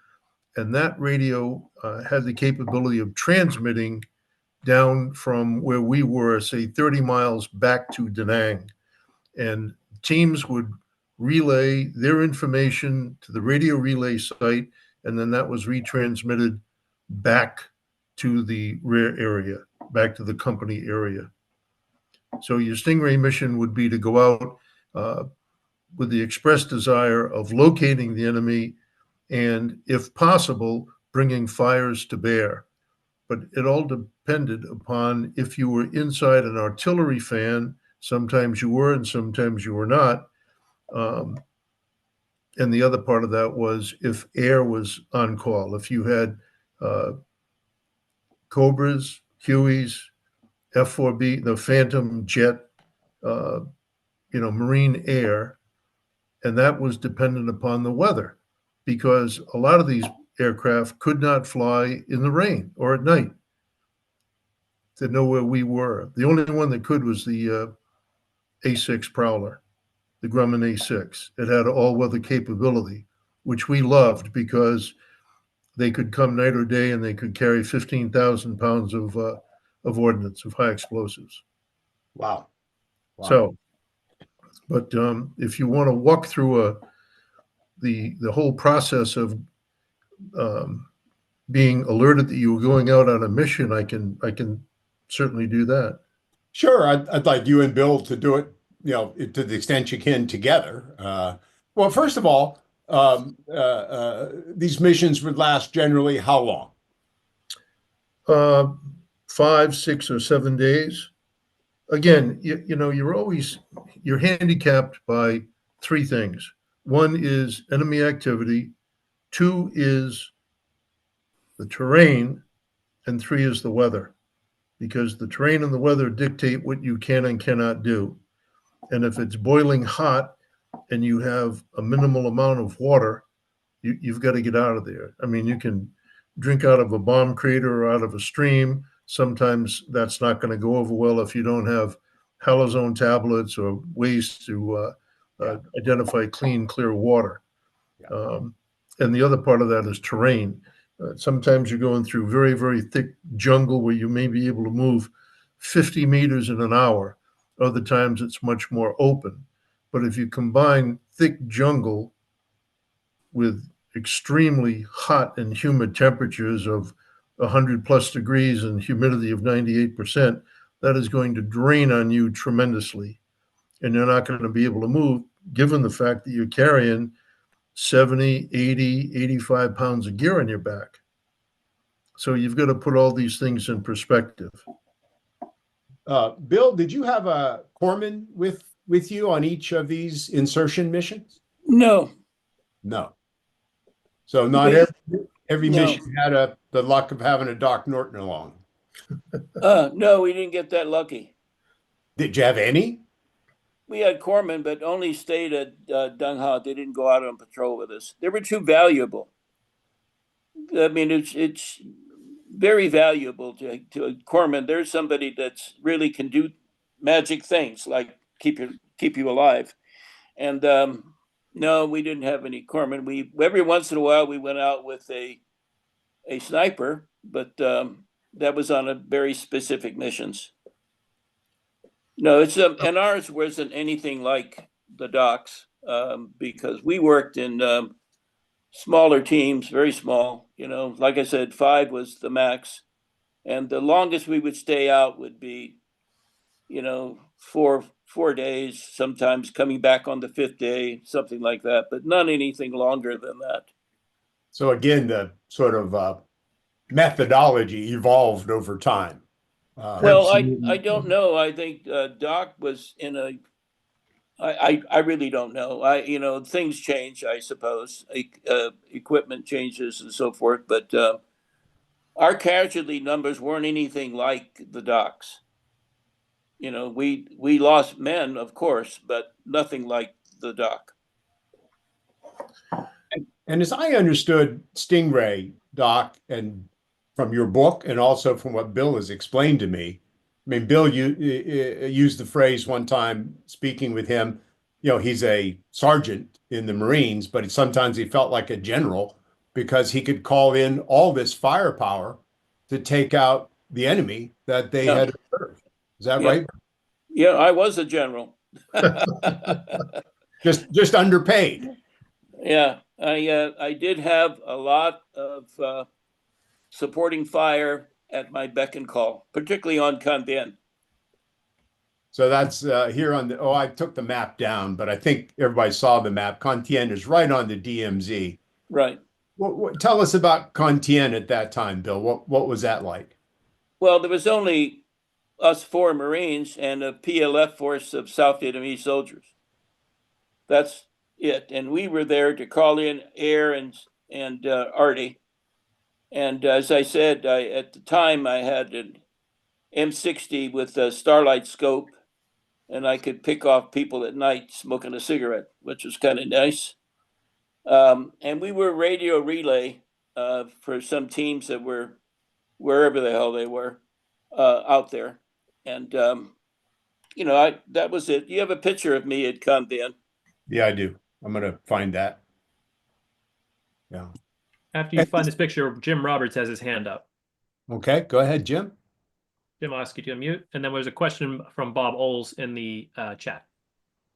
and that radio had the capability of transmitting down from where we were, say 30 miles back to Da Nang. And teams would relay their information to the radio relay site, and then that was retransmitted back to the rear area, back to the company area. So your Stingray mission would be to go out with the express desire of locating the enemy and, if possible, bringing fires to bear. But it all depended upon if you were inside an artillery fan. Sometimes you were and sometimes you were not. And the other part of that was if air was on call. If you had Cobras, Hueys, F-4B, the Phantom jet, Marine air, and that was dependent upon the weather, because a lot of these aircraft could not fly in the rain or at night to know where we were. The only one that could was the A6 Prowler, the Grumman A6. It had all-weather capability, which we loved because they could come night or day and they could carry 15,000 pounds of ordnance, of high explosives. Wow. Wow. So, but if you want to walk through the whole process of being alerted that you were going out on a mission, I can certainly do that. Sure, I'd like you and Bill to do it, to the extent you can together. Well, first of all, these missions would last generally how long? 5, 6, or 7 days. Again, you're handicapped by three things. One is enemy activity, two is the terrain, and three is the weather, because the terrain and the weather dictate what you can and cannot do. And if it's boiling hot and you have a minimal amount of water, you've got to get out of there. I mean, you can drink out of a bomb crater or out of a stream. Sometimes that's not going to go over well if you don't have halazone tablets or ways to identify clean, clear water. And the other part of that is terrain. Sometimes you're going through very, very thick jungle where you may be able to move 50 meters in an hour. Other times it's much more open. But if you combine thick jungle with extremely hot and humid temperatures of 100 plus degrees and humidity of 98%, that is going to drain on you tremendously. And you're not going to be able to move, given the fact that you're carrying 70, 80, 85 pounds of gear on your back. So you've got to put all these things in perspective. Bill, did you have a corpsman with you on each of these insertion missions? No. So not every mission had the luck of having a Doc Norton along. No, we didn't get that lucky. Did you have any? We had corpsmen, but only stayed at Dung Ha. They didn't go out on patrol with us. They were too valuable. I mean, it's very valuable to a corpsman. There's somebody that's really can do magic things, like keep you alive. And no, we didn't have any corpsmen. We every once in a while we went out with a sniper, but that was on a very specific missions. No, it's and ours wasn't anything like the Doc's because we worked in smaller teams, very small. Like I said, 5 was the max, and the longest we would stay out would be, 4 days. Sometimes coming back on the 5th day, something like that, but not anything longer than that. So again, the sort of methodology evolved over time. Well, I don't know. I think Doc was in I really don't know. Things change, I suppose. Equipment changes and so forth, but our casualty numbers weren't anything like the docks. We lost men, of course, but nothing like the dock. And as I understood Stingray, Doc, and from your book, and also from what Bill has explained to me, I mean, Bill, you used the phrase one time speaking with him. He's a sergeant in the Marines, but sometimes he felt like a general because he could call in all this firepower to take out the enemy that they had observed. Is that right? Yeah, I was a general. Just underpaid. Yeah, I did have a lot of supporting fire at my beck and call, particularly on Can Bien. So that's here on I took the map down, but I think everybody saw the map. Can Tien is right on the DMZ. Right. Tell us about Can Tien at that time, Bill. What was that like? Well, there was only us 4 Marines and a PLF force of South Vietnamese soldiers. That's it. And we were there to call in air and arty. And as I said, at the time I had an M60 with a starlight scope, and I could pick off people at night smoking a cigarette, which was kind of nice. And we were radio relay for some teams that were wherever the hell they were out there. And, that was it. You have a picture of me at Can Bien. Yeah, I do. I'm going to find that. Yeah. After you find this picture, Jim Roberts has his hand up. Okay, go ahead, Jim. Jim, I'll ask you to unmute. And then there's a question from Bob Oles in the chat.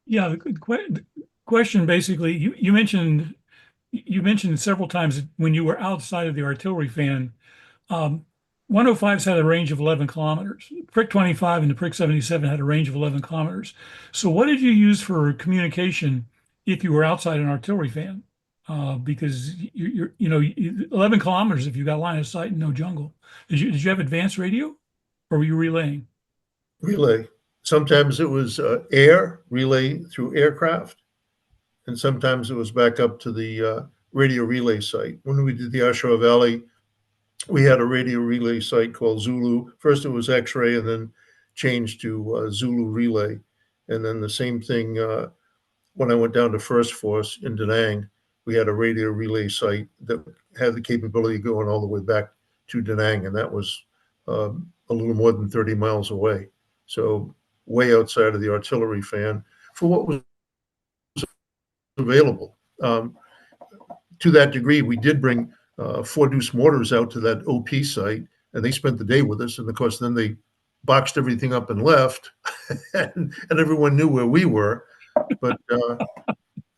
Yeah, the question basically, you mentioned several times when you were outside of the artillery fan, 105s had a range of 11 kilometers. Prick 25 and the Prick 77 had a range of 11 kilometers. So what did you use for communication if you were outside an artillery fan? Because you're 11 kilometers if you got line of sight and no jungle. Did you have advanced radio, or were you relaying? Relay. Sometimes it was air relay through aircraft, and sometimes it was back up to the radio relay site. When we did the Oshawa Valley, we had a radio relay site called Zulu. First it was X-ray, and then changed to Zulu relay. And then the same thing when I went down to First Force in Da Nang, we had a radio relay site that had the capability of going all the way back to Da Nang, and that was a little more than 30 miles away. So way outside of the artillery fan for what was available. To that degree, we did bring 4 deuce mortars out to that OP site, and they spent the day with us. And of course, then they boxed everything up and left, and everyone knew where we were. But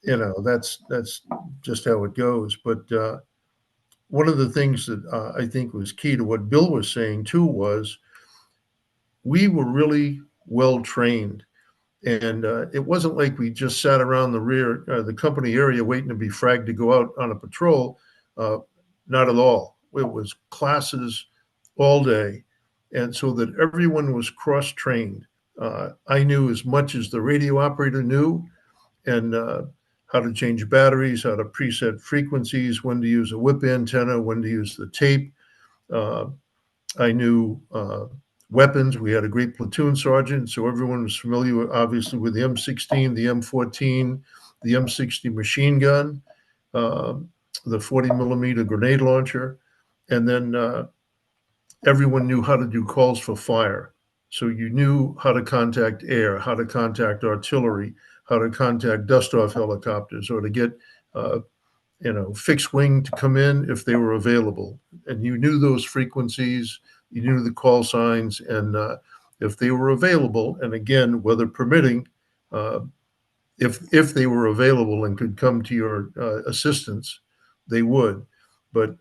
that's just how it goes. But one of the things that I think was key to what Bill was saying too was we were really well trained, and it wasn't like we just sat around the rear, the company area, waiting to be fragged to go out on a patrol. Not at all. It was classes all day, and so that everyone was cross-trained. I knew as much as the radio operator knew, and how to change batteries, how to preset frequencies, when to use a whip antenna, when to use the tape. I knew weapons. We had a great platoon sergeant, so everyone was familiar, obviously, with the M16, the M14, the M60 machine gun, the 40 millimeter grenade launcher, and then everyone knew how to do calls for fire. So you knew how to contact air, how to contact artillery, how to contact dust-off helicopters, or to get fixed wing to come in if they were available. And you knew those frequencies, you knew the call signs, and if they were available, and again, weather permitting, if they were available and could come to your assistance, they would. But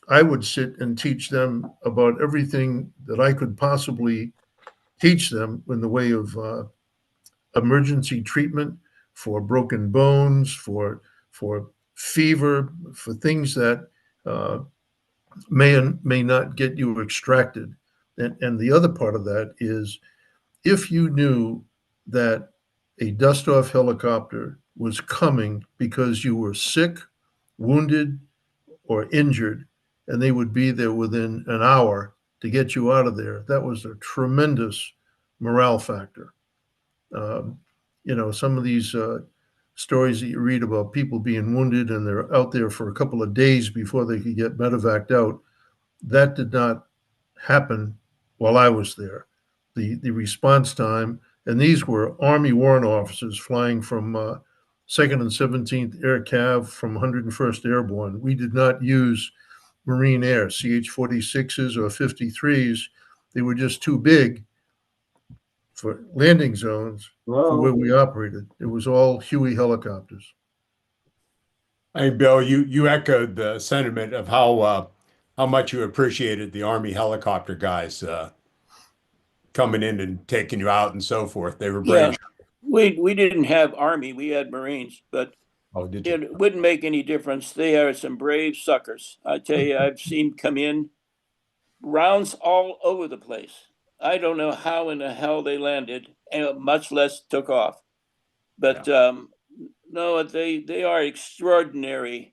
I would sit and teach them about everything that I could possibly teach them in the way of emergency treatment for broken bones, for fever, for things that may and may not get you extracted. And the other part of that is if you knew that a dust-off helicopter was coming because you were sick, wounded, or injured, and they would be there within an hour to get you out of there. That was a tremendous morale factor. Some of these stories that you read about people being wounded and they're out there for a couple of days before they could get medevaced out, that did not happen while I was there. The response time, and these were Army warrant officers flying from 2nd and 17th Air Cav from 101st Airborne. We did not use Marine Air, CH-46s or 53s. They were just too big for landing zones for where we operated. It was all Huey helicopters. Hey, Bill, you echoed the sentiment of how much you appreciated the Army helicopter guys coming in and taking you out and so forth. They were brave. Yeah, we didn't have Army, we had Marines, but it wouldn't make any difference. They are some brave suckers. I tell you, I've seen come in rounds all over the place. I don't know how in the hell they landed, and much less took off. But no, they are extraordinary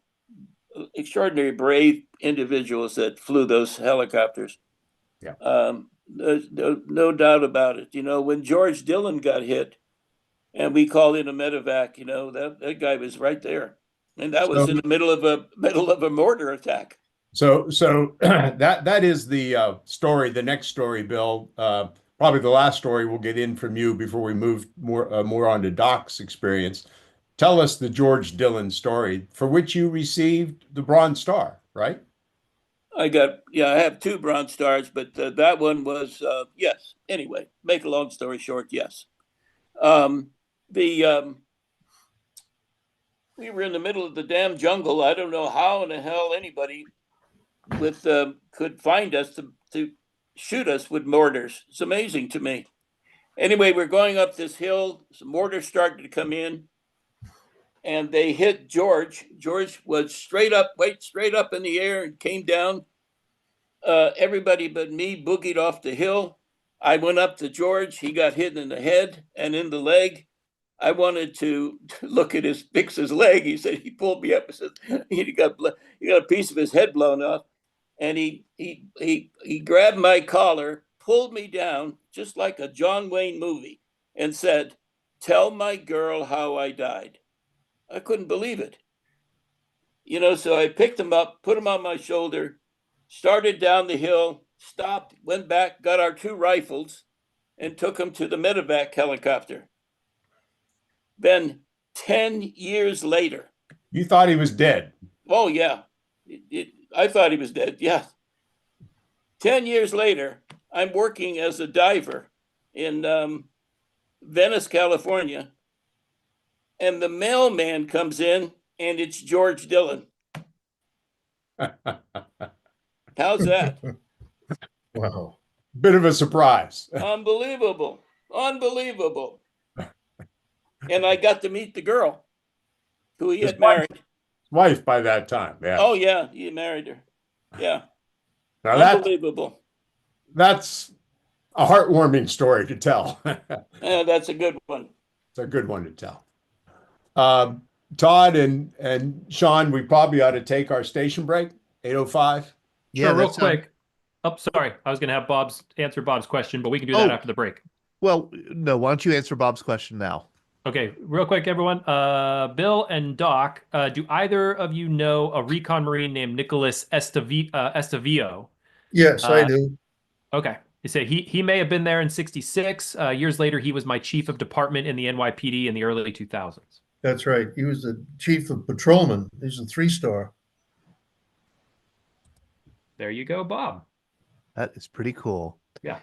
brave individuals that flew those helicopters. Yeah. There's no doubt about it. When George Dillon got hit and we called in a medevac, that guy was right there. And that was in the middle of a mortar attack. So that is the story, the next story, Bill. Probably the last story we'll get in from you before we move more on to Doc's experience. Tell us the George Dillon story, for which you received the Bronze Star, right? I have 2 Bronze Stars, but that one was, yes. Anyway, make a long story short, yes. We were in the middle of the damn jungle. I don't know how in the hell anybody could find us to shoot us with mortars. It's amazing to me. Anyway, we're going up this hill. Some mortars started to come in, and they hit George. George was straight up in the air and came down. Everybody but me boogied off the hill. I went up to George. He got hit in the head and in the leg. I wanted to look at fix his leg. He said he pulled me up and said he got a piece of his head blown off, and he grabbed my collar, pulled me down just like a John Wayne movie, and said, "Tell my girl how I died." I couldn't believe it. So I picked him up, put him on my shoulder, started down the hill, stopped, went back, got our 2 rifles, and took him to the medevac helicopter. Then 10 years later. You thought he was dead. Oh, yeah. I thought he was dead, yeah. 10 years later, I'm working as a diver in Venice, California, and the mailman comes in, and it's George Dillon. How's that? Wow. Bit of a surprise. Unbelievable. And I got to meet the girl who he had married. Wife by that time, yeah. Oh, yeah, he married her. Yeah. Now unbelievable. That's a heartwarming story to tell. Yeah, that's a good one. It's a good one to tell. Todd and Sean, we probably ought to take our station break, 8:05. Yeah, real quick. Oh, sorry. I was going to have answer Bob's question, but we can do that after the break. Well, no, why don't you answer Bob's question now? Okay, real quick, everyone. Bill and Doc, do either of you know a Recon Marine named Nicholas Estavillo? Yes, I do. Okay. They say he may have been there in 66. Years later, he was my chief of department in the NYPD in the early 2000s. That's right. He was the chief of patrolmen. He's a 3-star. There you go, Bob. That is pretty cool. Yeah.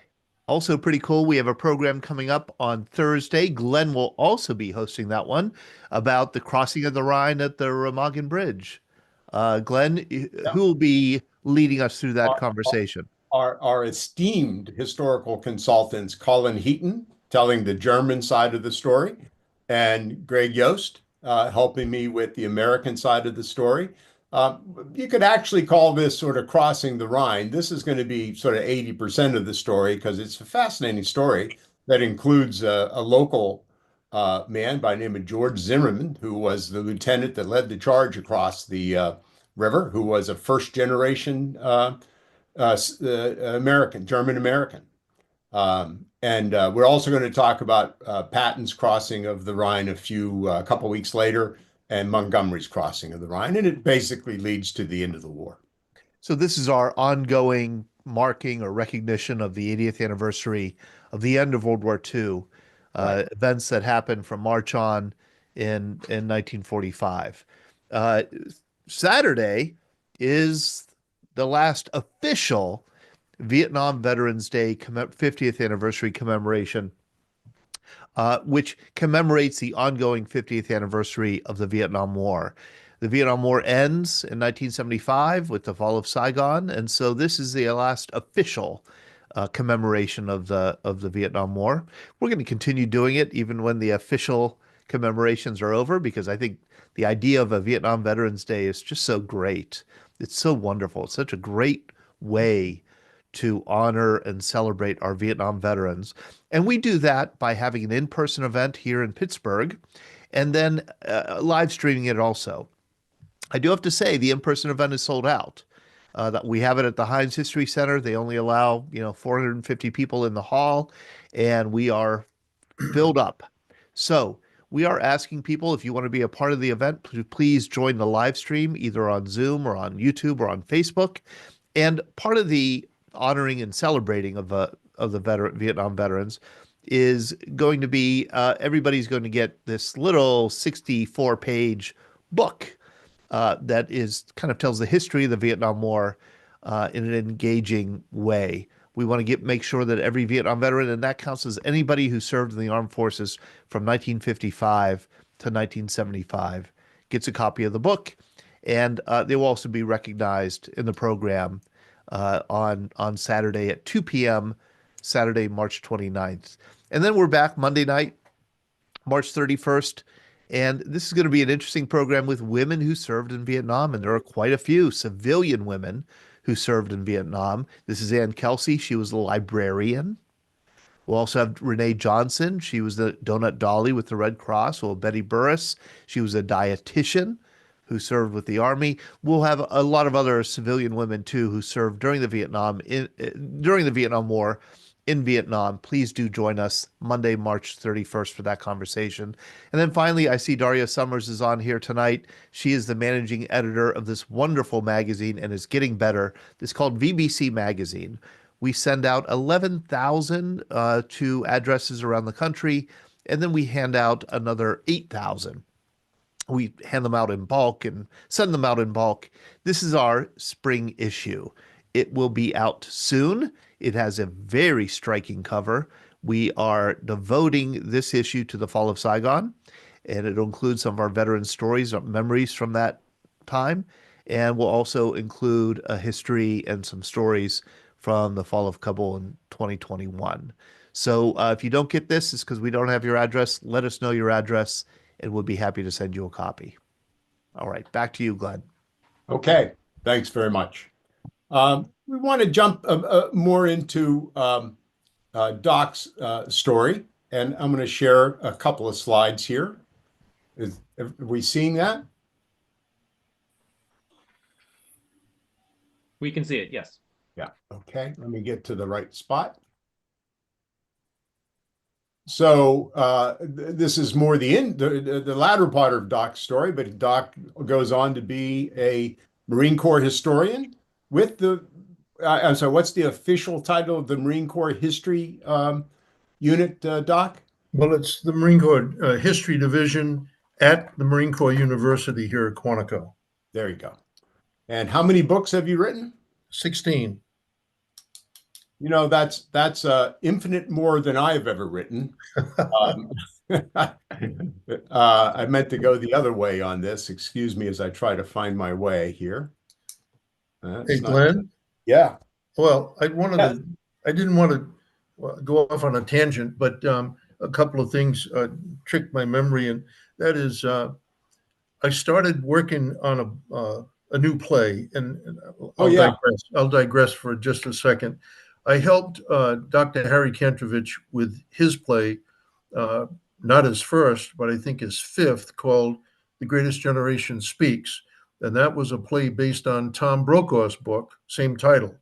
Also pretty cool, we have a program coming up on Thursday. Glenn will also be hosting that one about the crossing of the Rhine at the Remagen Bridge. Glenn, who will be leading us through that conversation? Our esteemed historical consultants, Colin Heaton, telling the German side of the story, and Greg Yost helping me with the American side of the story. You could actually call this sort of crossing the Rhine. This is going to be sort of 80% of the story because it's a fascinating story that includes a local man by the name of George Zimmerman, who was the lieutenant that led the charge across the river, who was a first generation American, German American. And we're also going to talk about Patton's crossing of the Rhine a couple weeks later, and Montgomery's crossing of the Rhine, and it basically leads to the end of the war. So this is our ongoing marking or recognition of the 80th anniversary of the end of World War II, Right. events that happened from March on in 1945. Saturday is the last official Vietnam Veterans Day 50th anniversary commemoration, which commemorates the ongoing 50th anniversary of the Vietnam War. The Vietnam War ends in 1975 with the fall of Saigon, and so this is the last official commemoration of the Vietnam War. We're going to continue doing it even when the official commemorations are over, because I think the idea of a Vietnam Veterans Day is just so great. It's so wonderful. It's such a great way to honor and celebrate our Vietnam veterans. And we do that by having an in-person event here in Pittsburgh and then live streaming it also. I do have to say the in-person event is sold out. That we have it at the Heinz History Center. They only allow 450 people in the hall, and we are filled up. So we are asking people, if you want to be a part of the event, please join the live stream either on Zoom or on YouTube or on Facebook. And part of the honoring and celebrating of the Vietnam veterans is going to be everybody's going to get this little 64-page book that is kind of tells the history of the Vietnam War in an engaging way. We want to make sure that every Vietnam veteran, and that counts as anybody who served in the armed forces from 1955 to 1975, gets a copy of the book, and they will also be recognized in the program on Saturday at 2 p.m., Saturday, March 29th. And then we're back Monday night, March 31st. And this is going to be an interesting program with women who served in Vietnam. And there are quite a few civilian women who served in Vietnam. This is Ann Kelsey. She was a librarian. We'll also have Renee Johnson. She was the Donut Dolly with the Red Cross. We'll have Betty Burris. She was a dietitian who served with the Army. We'll have a lot of other civilian women too who served during the Vietnam War in Vietnam. Please do join us Monday, March 31st for that conversation. And then finally, I see Daria Summers is on here tonight. She is the managing editor of this wonderful magazine and is getting better. It's called VBC Magazine. We send out 11,000 to addresses around the country, and then we hand out another 8,000. We hand them out in bulk and send them out in bulk. This is our spring issue. It will be out soon. It has a very striking cover. We are devoting this issue to the fall of Saigon, and it'll include some of our veteran stories, or memories from that time, and we'll also include a history and some stories from the fall of Kabul in 2021. So if you don't get this, it's because we don't have your address. Let us know your address, and we'll be happy to send you a copy. All right, back to you, Glenn. Okay, thanks very much. We want to jump more into Doc's story, and I'm going to share a couple of slides here. Are we seeing that? We can see it, yes. Yeah, okay, let me get to the right spot. So this is more the latter part of Doc's story, but Doc goes on to be a Marine Corps historian with the, I'm sorry, what's the official title of the Marine Corps History Unit, Doc? Well, it's the Marine Corps History Division at the Marine Corps University here at Quantico. There you go. And how many books have you written? 16. You know, that's infinite more than I've ever written. I meant to go the other way on this. Excuse me as I try to find my way here. Hey, Glenn? Yeah. Well, I didn't want to go off on a tangent, but a couple of things tricked my memory, and that is I started working on a new play, and I'll digress for just a second. I helped Dr. Harry Kentrovich with his play, not his first, but I think his fifth, called The Greatest Generation Speaks. And that was a play based on Tom Brokaw's book, same title.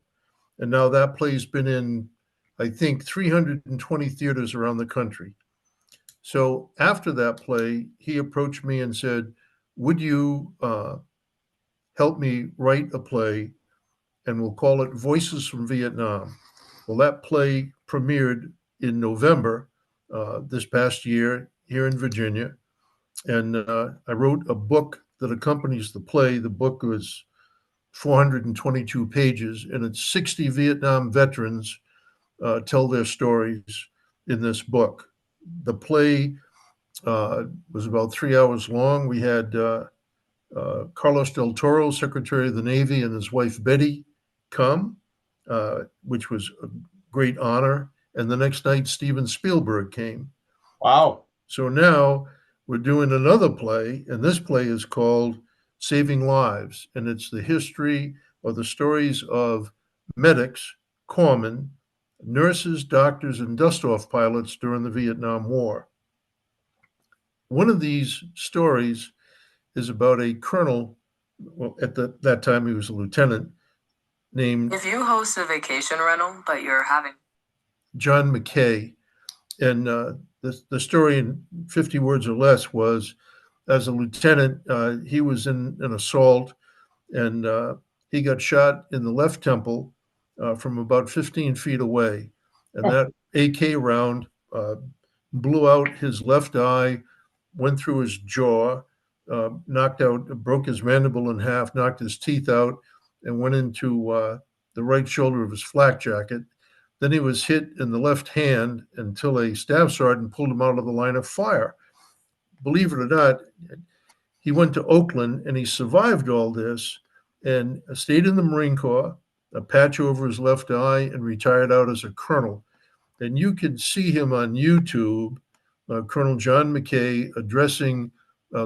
And now that play's been in, I think, 320 theaters around the country. So after that play, he approached me and said, would you help me write a play, and we'll call it Voices from Vietnam. Well, that play premiered in November this past year here in Virginia. And I wrote a book that accompanies the play. The book was 422 pages, and it's 60 Vietnam veterans tell their stories in this book. The play was about 3 hours long. We had Carlos del Toro, Secretary of the Navy, and his wife Betty come, which was a great honor. And the next night, Steven Spielberg came. Wow. So now we're doing another play, and this play is called Saving Lives. And it's the history or the stories of medics, corpsmen, nurses, doctors, and dust-off pilots during the Vietnam War. One of these stories is about a colonel, well, at that time he was a lieutenant, named If you host a vacation rental, but you're having John McKay. And the story in 50 words or less was, as a lieutenant, he was in an assault, and he got shot in the left temple from about 15 feet away. And that AK round blew out his left eye, went through his jaw, broke his mandible in half, knocked his teeth out, and went into the right shoulder of his flak jacket. Then he was hit in the left hand until a staff sergeant pulled him out of the line of fire. Believe it or not, he went to Oakland and he survived all this and stayed in the Marine Corps, a patch over his left eye, and retired out as a colonel. And you can see him on YouTube, Colonel John McKay, addressing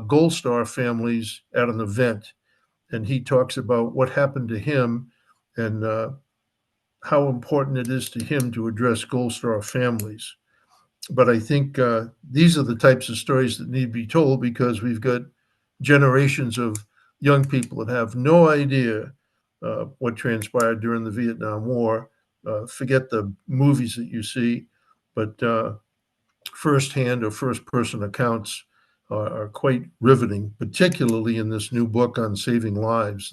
Gold Star families at an event. And he talks about what happened to him and how important it is to him to address Gold Star families. But I think these are the types of stories that need to be told, because we've got generations of young people that have no idea what transpired during the Vietnam War. Forget the movies that you see, but firsthand or first-person accounts are quite riveting, particularly in this new book on saving lives.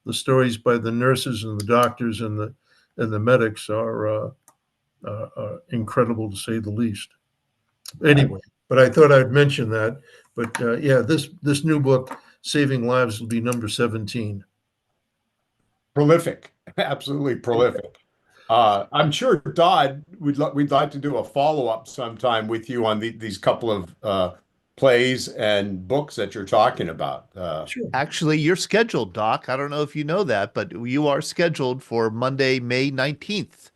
The stories by the nurses and the doctors and the medics are incredible, to say the least. Anyway, but I thought I'd mention that. But yeah, this new book, Saving Lives, will be number 17. Prolific, absolutely prolific. I'm sure, Todd, we'd like to do a follow-up sometime with you on these couple of plays and books that you're talking about. Sure. Actually, you're scheduled, Doc. I don't know if you know that, but you are scheduled for Monday, May 19th.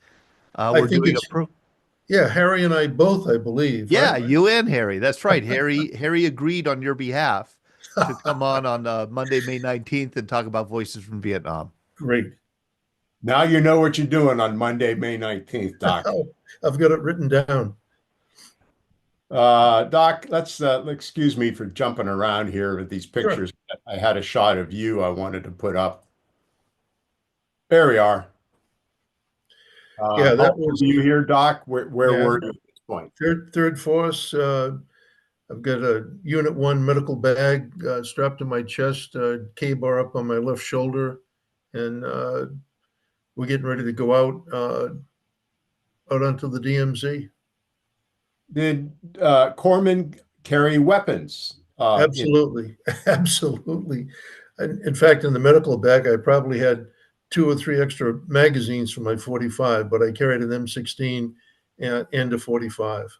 We're doing yeah, Harry and I both, I believe. Yeah, right? you and Harry. That's right. Harry agreed on your behalf to come on Monday, May 19th and talk about Voices from Vietnam. Great. Now you know what you're doing on Monday, May 19th, Doc. I've got it written down. Doc, let's excuse me for jumping around here with these pictures. Sure. I had a shot of you I wanted to put up. There we are. Yeah, that was you here, Doc. Where were you at this point? Third Force. I've got a Unit 1 medical bag strapped to my chest, K-bar up on my left shoulder, and we're getting ready to go out onto the DMZ. Did corpsmen carry weapons? Absolutely, absolutely. In fact, in the medical bag, I probably had 2 or 3 extra magazines for my 45, but I carried an M16 and a 45.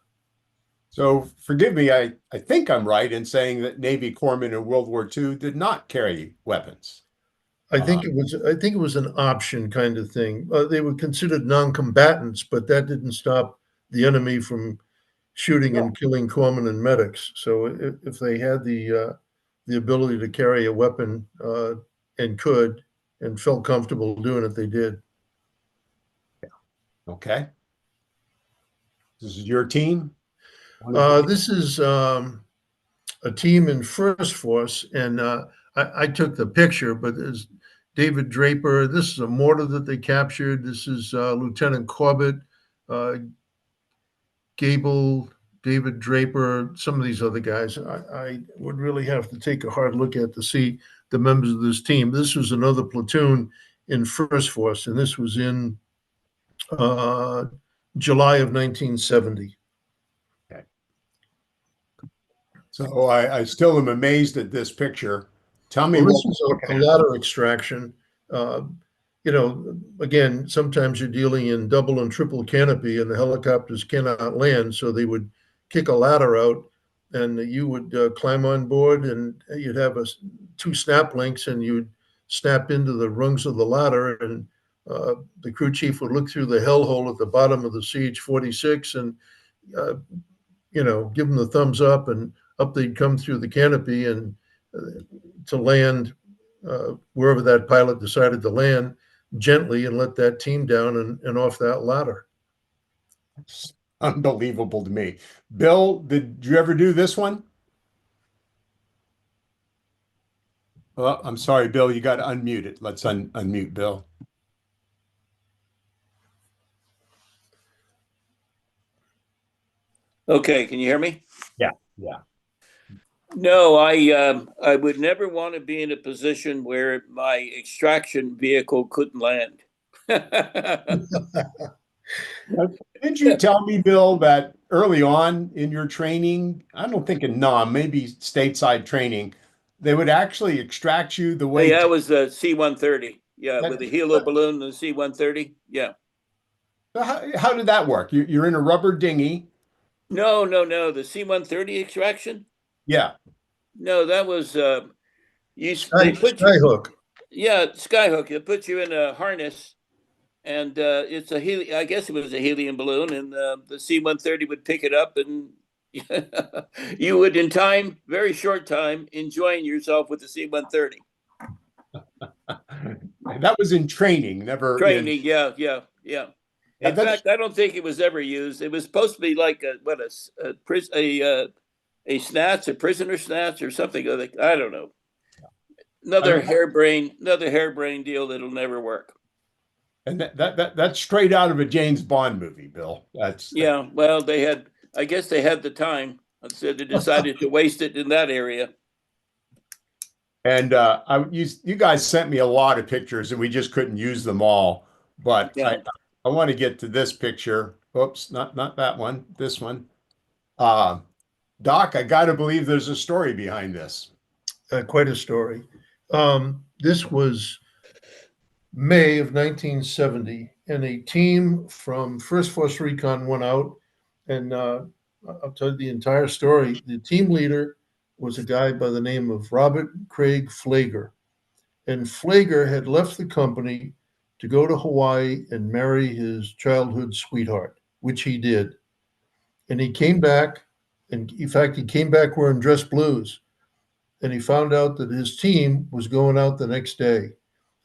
So forgive me, I think I'm right in saying that Navy corpsmen in World War II did not carry weapons. I think it was an option kind of thing. They were considered non-combatants, but that didn't stop the enemy from shooting and killing corpsmen and medics. So if they had the ability to carry a weapon and could and felt comfortable doing it, they did. Okay. This is your team? This is a team in First Force, and I took the picture, but there's David Draper. This is a mortar that they captured. This is Lieutenant Corbett, Gable, David Draper, some of these other guys. I would really have to take a hard look at to see the members of this team. This was another platoon in First Force, and this was in July of 1970. So I still am amazed at this picture. Tell me Well, what this was a ladder extraction. You know, again, sometimes you're dealing in double and triple canopy, and the helicopters cannot land, so they would kick a ladder out, and you would climb on board, and you'd have two snap links, and you'd snap into the rungs of the ladder, and the crew chief would look through the hell hole at the bottom of the CH-46 and you know, give them the thumbs up, and up they'd come through the canopy and to land wherever that pilot decided to land gently and let that team down and off that ladder. It's unbelievable to me. Bill, did you ever do this one? Well, I'm sorry, Bill, you got to unmute it. Let's unmute Bill. Okay, can you hear me? Yeah, yeah. No, I would never want to be in a position where my extraction vehicle couldn't land. Didn't you tell me, Bill, that early on in your training, I don't think in NOM, maybe stateside training, they would actually extract you the way. Yeah, it was the C-130. Yeah, with the helo balloon and the C-130. Yeah. How did that work? You're in a rubber dinghy. No. The C-130 extraction? Yeah. No, that was Skyhook. Yeah, skyhook. It puts you in a harness, and it's I guess it was a helium balloon, and the C-130 would pick it up, and you would, in time, very short time, enjoying yourself with the C-130. That was in training, never training. Yeah. In fact, I don't think it was ever used. It was supposed to be like a snatch, a prisoner snatch, or something. I don't know. Another harebrained deal that'll never work. And that's straight out of a James Bond movie, Bill. Yeah. Well, I guess they had the time, so they decided to waste it in that area. And you guys sent me a lot of pictures, and we just couldn't use them all. But yeah. I want to get to this picture. Oops, not that one. This one. Doc, I got to believe there's a story behind this. Quite a story. This was May of 1970, and a team from First Force Recon went out, and I'll tell you the entire story. The team leader was a guy by the name of Robert Craig Flager, and Flager had left the company to go to Hawaii and marry his childhood sweetheart, which he did. And he came back, and in fact, he came back wearing dress blues, and he found out that his team was going out the next day.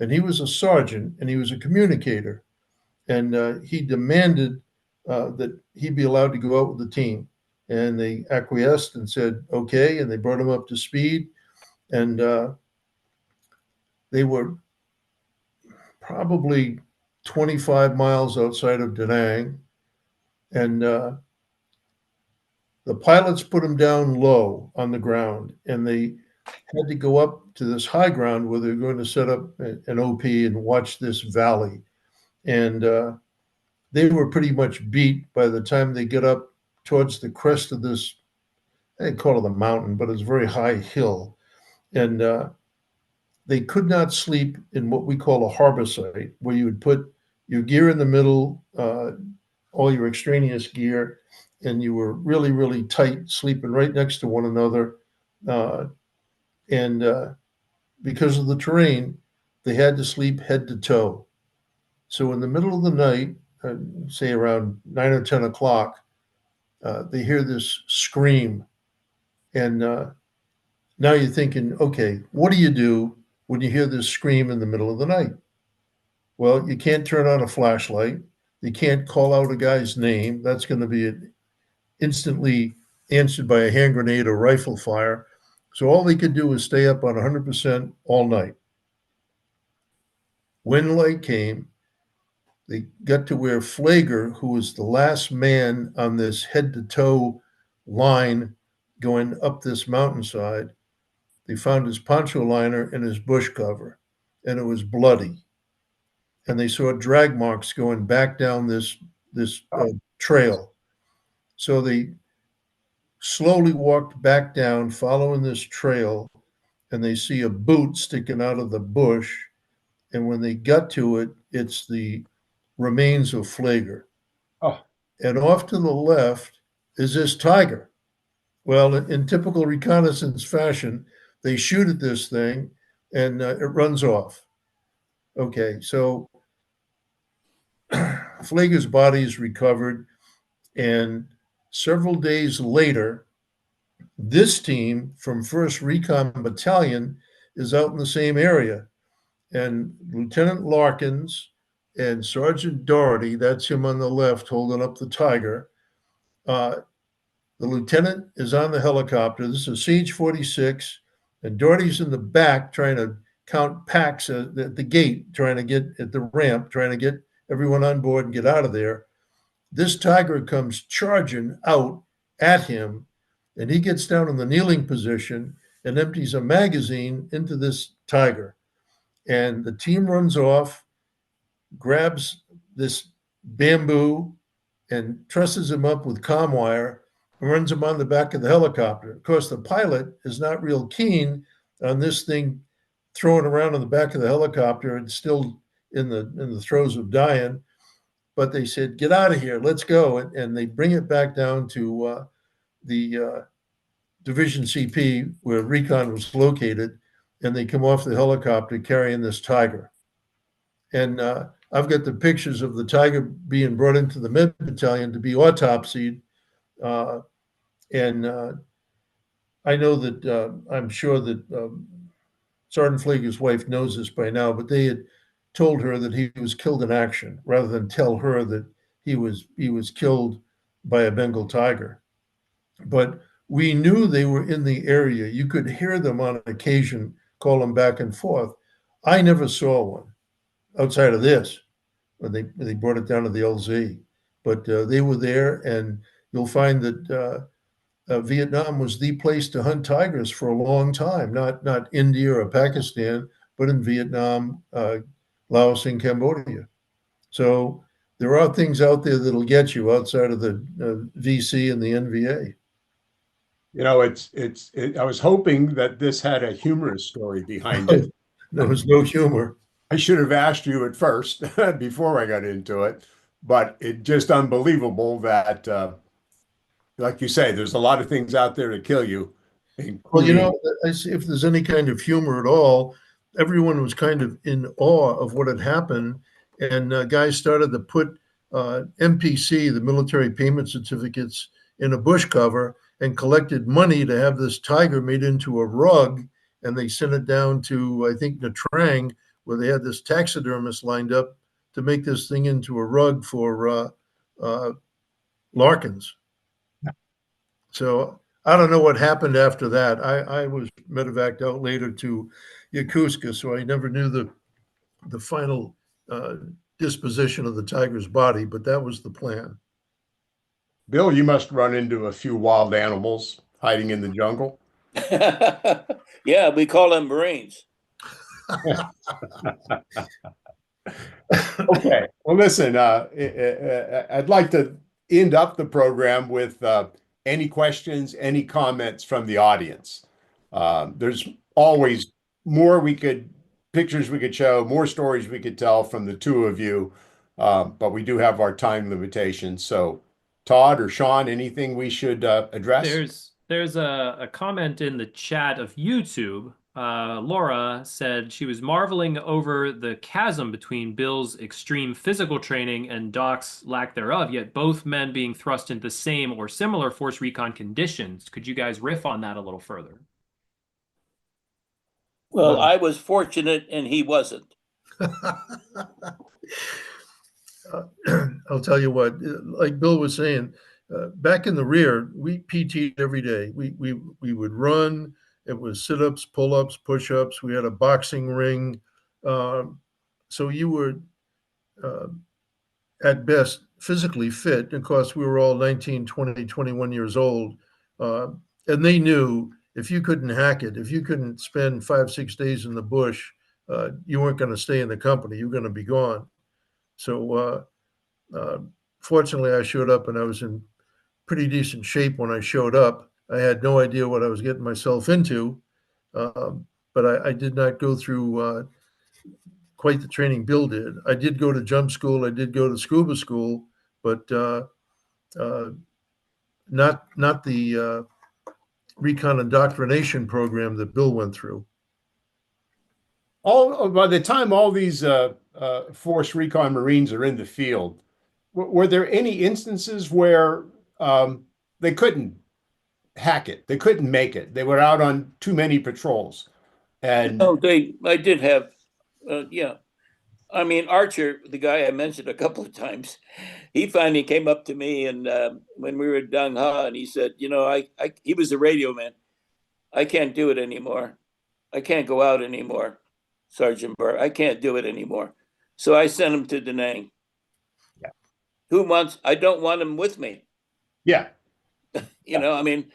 And he was a sergeant, and he was a communicator. And he demanded that he be allowed to go out with the team. And they acquiesced and said, okay, and they brought him up to speed. And they were probably 25 miles outside of Da Nang. And the pilots put him down low on the ground, and they had to go up to this high ground where they're going to set up an OP and watch this valley. And they were pretty much beat by the time they get up towards the crest of this, they call it a mountain, but it's a very high hill. And they could not sleep in what we call a harbor site, where you would put your gear in the middle, all your extraneous gear, and you were really, really tight, sleeping right next to one another. And because of the terrain, they had to sleep head to toe. So in the middle of the night, say around 9 or 10 o'clock, they hear this scream. And now you're thinking, okay, what do you do when you hear this scream in the middle of the night? Well, you can't turn on a flashlight. You can't call out a guy's name. That's going to be instantly answered by a hand grenade or rifle fire. So all they could do was stay up on 100% all night. When light came, they got to where Flager, who was the last man on this head-to-toe line going up this mountainside, they found his poncho liner and his bush cover, and it was bloody. And they saw drag marks going back down this trail. So they slowly walked back down, following this trail, and they see a boot sticking out of the bush. And when they got to it, it's the remains of Flager. Oh. And off to the left is this tiger. Well, in typical reconnaissance fashion, they shoot at this thing and it runs off. Okay, so Flager's body is recovered, and several days later, this team from 1st Recon Battalion is out in the same area. And Lieutenant Larkins and Sergeant Doherty, that's him on the left holding up the tiger. The lieutenant is on the helicopter. This is Siege 46, and Doherty's in the back trying to count packs at the gate, trying to get at the ramp, trying to get everyone on board and get out of there. This tiger comes charging out at him, and he gets down in the kneeling position and empties a magazine into this tiger. And the team runs off, grabs this bamboo and trusses him up with comm wire and runs him on the back of the helicopter. Of course, the pilot is not real keen on this thing throwing around on the back of the helicopter and still in the throes of dying. But they said, get out of here, let's go. And they bring it back down to the Division CP where Recon was located, and they come off the helicopter carrying this tiger. And I've got the pictures of the tiger being brought into the Med Battalion to be autopsied. I know that I'm sure that Sergeant Flager's wife knows this by now, but they had told her that he was killed in action rather than tell her that he was killed by a Bengal tiger. But we knew they were in the area. You could hear them on occasion calling back and forth. I never saw one outside of this when they brought it down to the LZ. But they were there, and you'll find that Vietnam was the place to hunt tigers for a long time, not India or Pakistan, but in Vietnam, Laos, and Cambodia. So there are things out there that'll get you outside of the VC and the NVA. You know, I was hoping that this had a humorous story behind it. There was no humor. I should have asked you at first before I got into it, but it's just unbelievable that, like you say, there's a lot of things out there to kill you. Well, you know, if there's any kind of humor at all, everyone was kind of in awe of what had happened, and guys started to put MPC, the military payment certificates, in a bush cover and collected money to have this tiger made into a rug, and they sent it down to, I think, Nha Trang, where they had this taxidermist lined up to make this thing into a rug for Larkins. So I don't know what happened after that. I was medevaced out later to Yokosuka, so I never knew the final disposition of the tiger's body, but that was the plan. Bill, you must run into a few wild animals hiding in the jungle. Yeah, we call them Marines. Okay. Well, listen, I'd like to end up the program with any questions, any comments from the audience. There's always more pictures we could show, more stories we could tell from the two of you, but we do have our time limitations. So Todd or Sean, anything we should address? There's a comment in the chat of YouTube. Laura said she was marveling over the chasm between Bill's extreme physical training and Doc's lack thereof, yet both men being thrust into the same or similar force recon conditions. Could you guys riff on that a little further? Well, I was fortunate and he wasn't. I'll tell you what, like Bill was saying, back in the rear, we PT'd every day. We would run. It was sit-ups, pull-ups, push-ups. We had a boxing ring. So you were at best physically fit. Of course, we were all 19, 20, 21 years old. And they knew if you couldn't hack it, if you couldn't spend 5, 6 days in the bush, you weren't going to stay in the company. You were going to be gone. So fortunately, I showed up and I was in pretty decent shape when I showed up. I had no idea what I was getting myself into, but I did not go through quite the training Bill did. I did go to jump school. I did go to scuba school, but not the recon indoctrination program that Bill went through. By the time all these Force Recon Marines are in the field, were there any instances where they couldn't hack it? They couldn't make it. They were out on too many patrols. And I did have, yeah. I mean, Archer, the guy I mentioned a couple of times, he finally came up to me and when we were at Dang Ha, and he said, he was a radio man. I can't do it anymore. I can't go out anymore, Sergeant Burr. I can't do it anymore. So I sent him to Da Nang. Yeah. I don't want him with me. Yeah. I mean,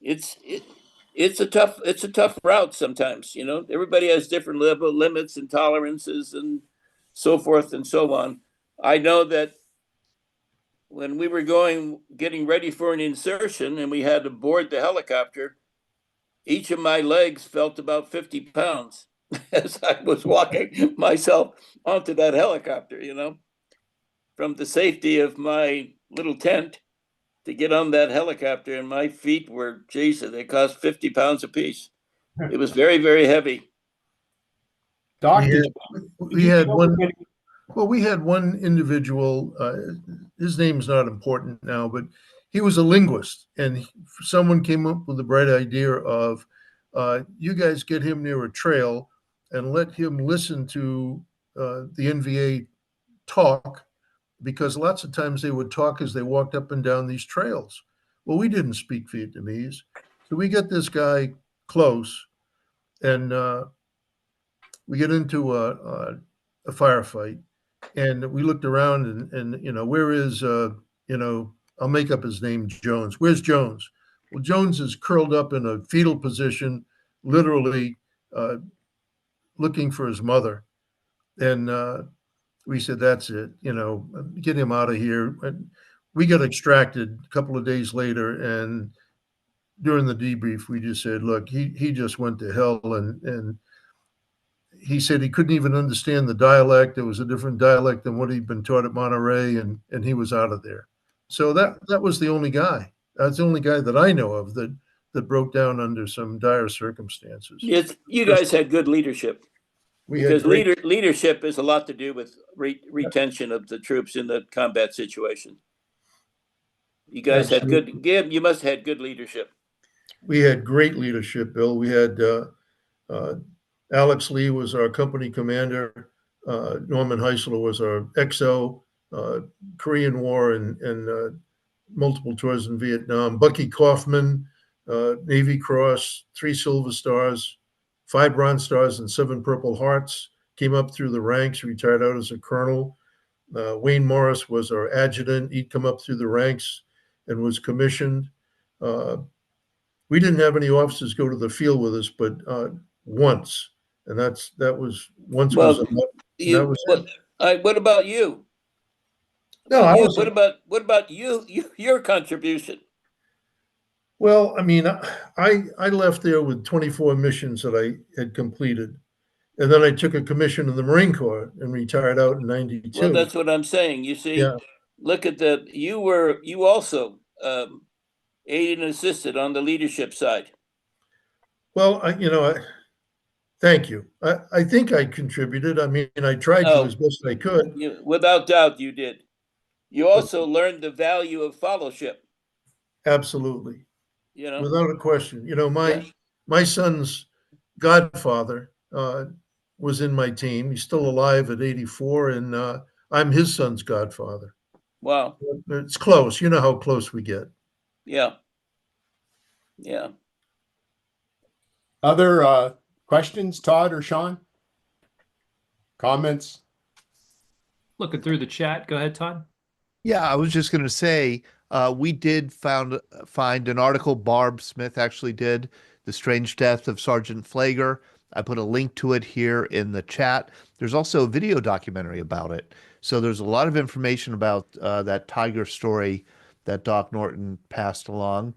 it's a tough route sometimes, everybody has different limits and tolerances and so forth and so on. I know that when we were getting ready for an insertion and we had to board the helicopter, each of my legs felt about 50 pounds as I was walking myself onto that helicopter, from the safety of my little tent to get on that helicopter. And my feet were, Jesus, they cost 50 pounds a piece. It was very, very heavy. Doctor, we had one individual, his name's not important now, but he was a linguist, and someone came up with the bright idea of you guys get him near a trail and let him listen to the NVA talk, because lots of times they would talk as they walked up and down these trails. Well, we didn't speak Vietnamese, so we get this guy close, and we get into a firefight, and we looked around and where is I'll make up his name, Jones. Where's Jones? Well, Jones is curled up in a fetal position, literally looking for his mother. And we said, that's it, get him out of here. And we got extracted a couple of days later, and during the debrief, we just said, look, he just went to hell, and he said he couldn't even understand the dialect. It was a different dialect than what he'd been taught at Monterey, and he was out of there. So that was the only guy. That's the only guy that I know of that broke down under some dire circumstances. You guys had good leadership. Because leadership is a lot to do with retention of the troops in the combat situation. You guys had you must have had good leadership. We had great leadership, Bill. We had Alex Lee was our company commander. Norman Heisler was our XO, Korean War and multiple tours in Vietnam. Bucky Kaufman, Navy Cross, 3 Silver Stars, 5 Bronze Stars, and 7 Purple Hearts. Came up through the ranks, retired out as a colonel. Wayne Morris was our adjutant. He'd come up through the ranks and was commissioned. We didn't have any officers go to the field with us, but once, and that was once. Well, what about you? No, what about your contribution? Well, I mean, I left there with 24 missions that I had completed, and then I took a commission in the Marine Corps and retired out in '92. Well, that's what I'm saying. You see, Look at you also aided and assisted on the leadership side. Well, thank you. I think I contributed. I mean, I tried to as best I could. Without doubt, you did. You also learned the value of fellowship. Absolutely. Without a question. My son's godfather was in my team. He's still alive at 84, and I'm his son's godfather. Wow. It's close. You know how close we get. Yeah. Yeah. Other questions, Todd or Sean? Comments? Looking through the chat. Go ahead, Todd. Yeah, I was just going to say, we did find an article Barb Smith actually did, The Strange Death of Sergeant Flager. I put a link to it here in the chat. There's also a video documentary about it. So there's a lot of information about that tiger story that Doc Norton passed along.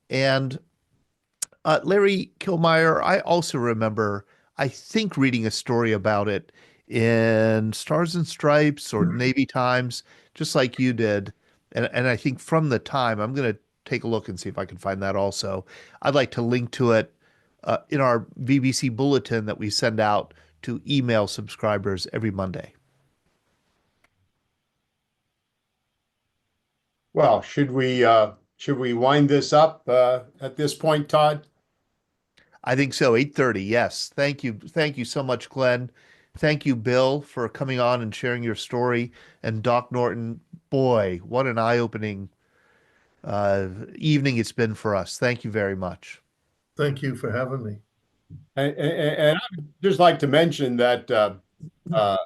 And Larry Kilmeyer, I also remember, I think, reading a story about it in Stars and Stripes or Navy Times, just like you did. And I think from the time, I'm going to take a look and see if I can find that also. I'd like to link to it in our VBC bulletin that we send out to email subscribers every Monday. Well, should we wind this up at this point, Todd? I think so. 8:30. Yes. Thank you. Thank you so much, Glenn. Thank you, Bill, for coming on and sharing your story. And Doc Norton, boy, what an eye-opening evening it's been for us. Thank you very much. Thank you for having me. And I'd just like to mention that for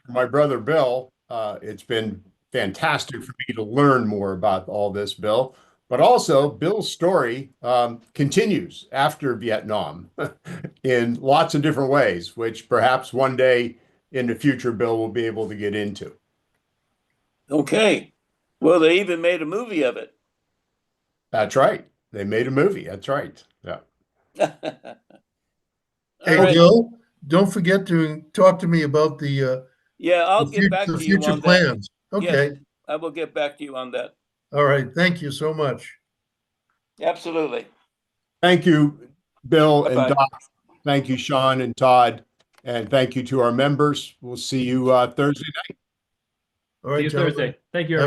my brother Bill, it's been fantastic for me to learn more about all this, Bill. But also, Bill's story continues after Vietnam in lots of different ways, which perhaps one day in the future, Bill will be able to get into. Okay. Well, they even made a movie of it. That's right. They made a movie. That's right. Yeah. Hey, right. Bill, don't forget to talk to me about the Yeah, I'll the get back the to you future on that. plans. Okay. Yes, I will get back to you on that. All right. Thank you so much. Absolutely. Thank you, Bill and Bye-bye. Doc. Thank you, Sean and Todd. And thank you to our members. We'll see you Thursday night. All See right, you gentlemen. Thursday. Thank you.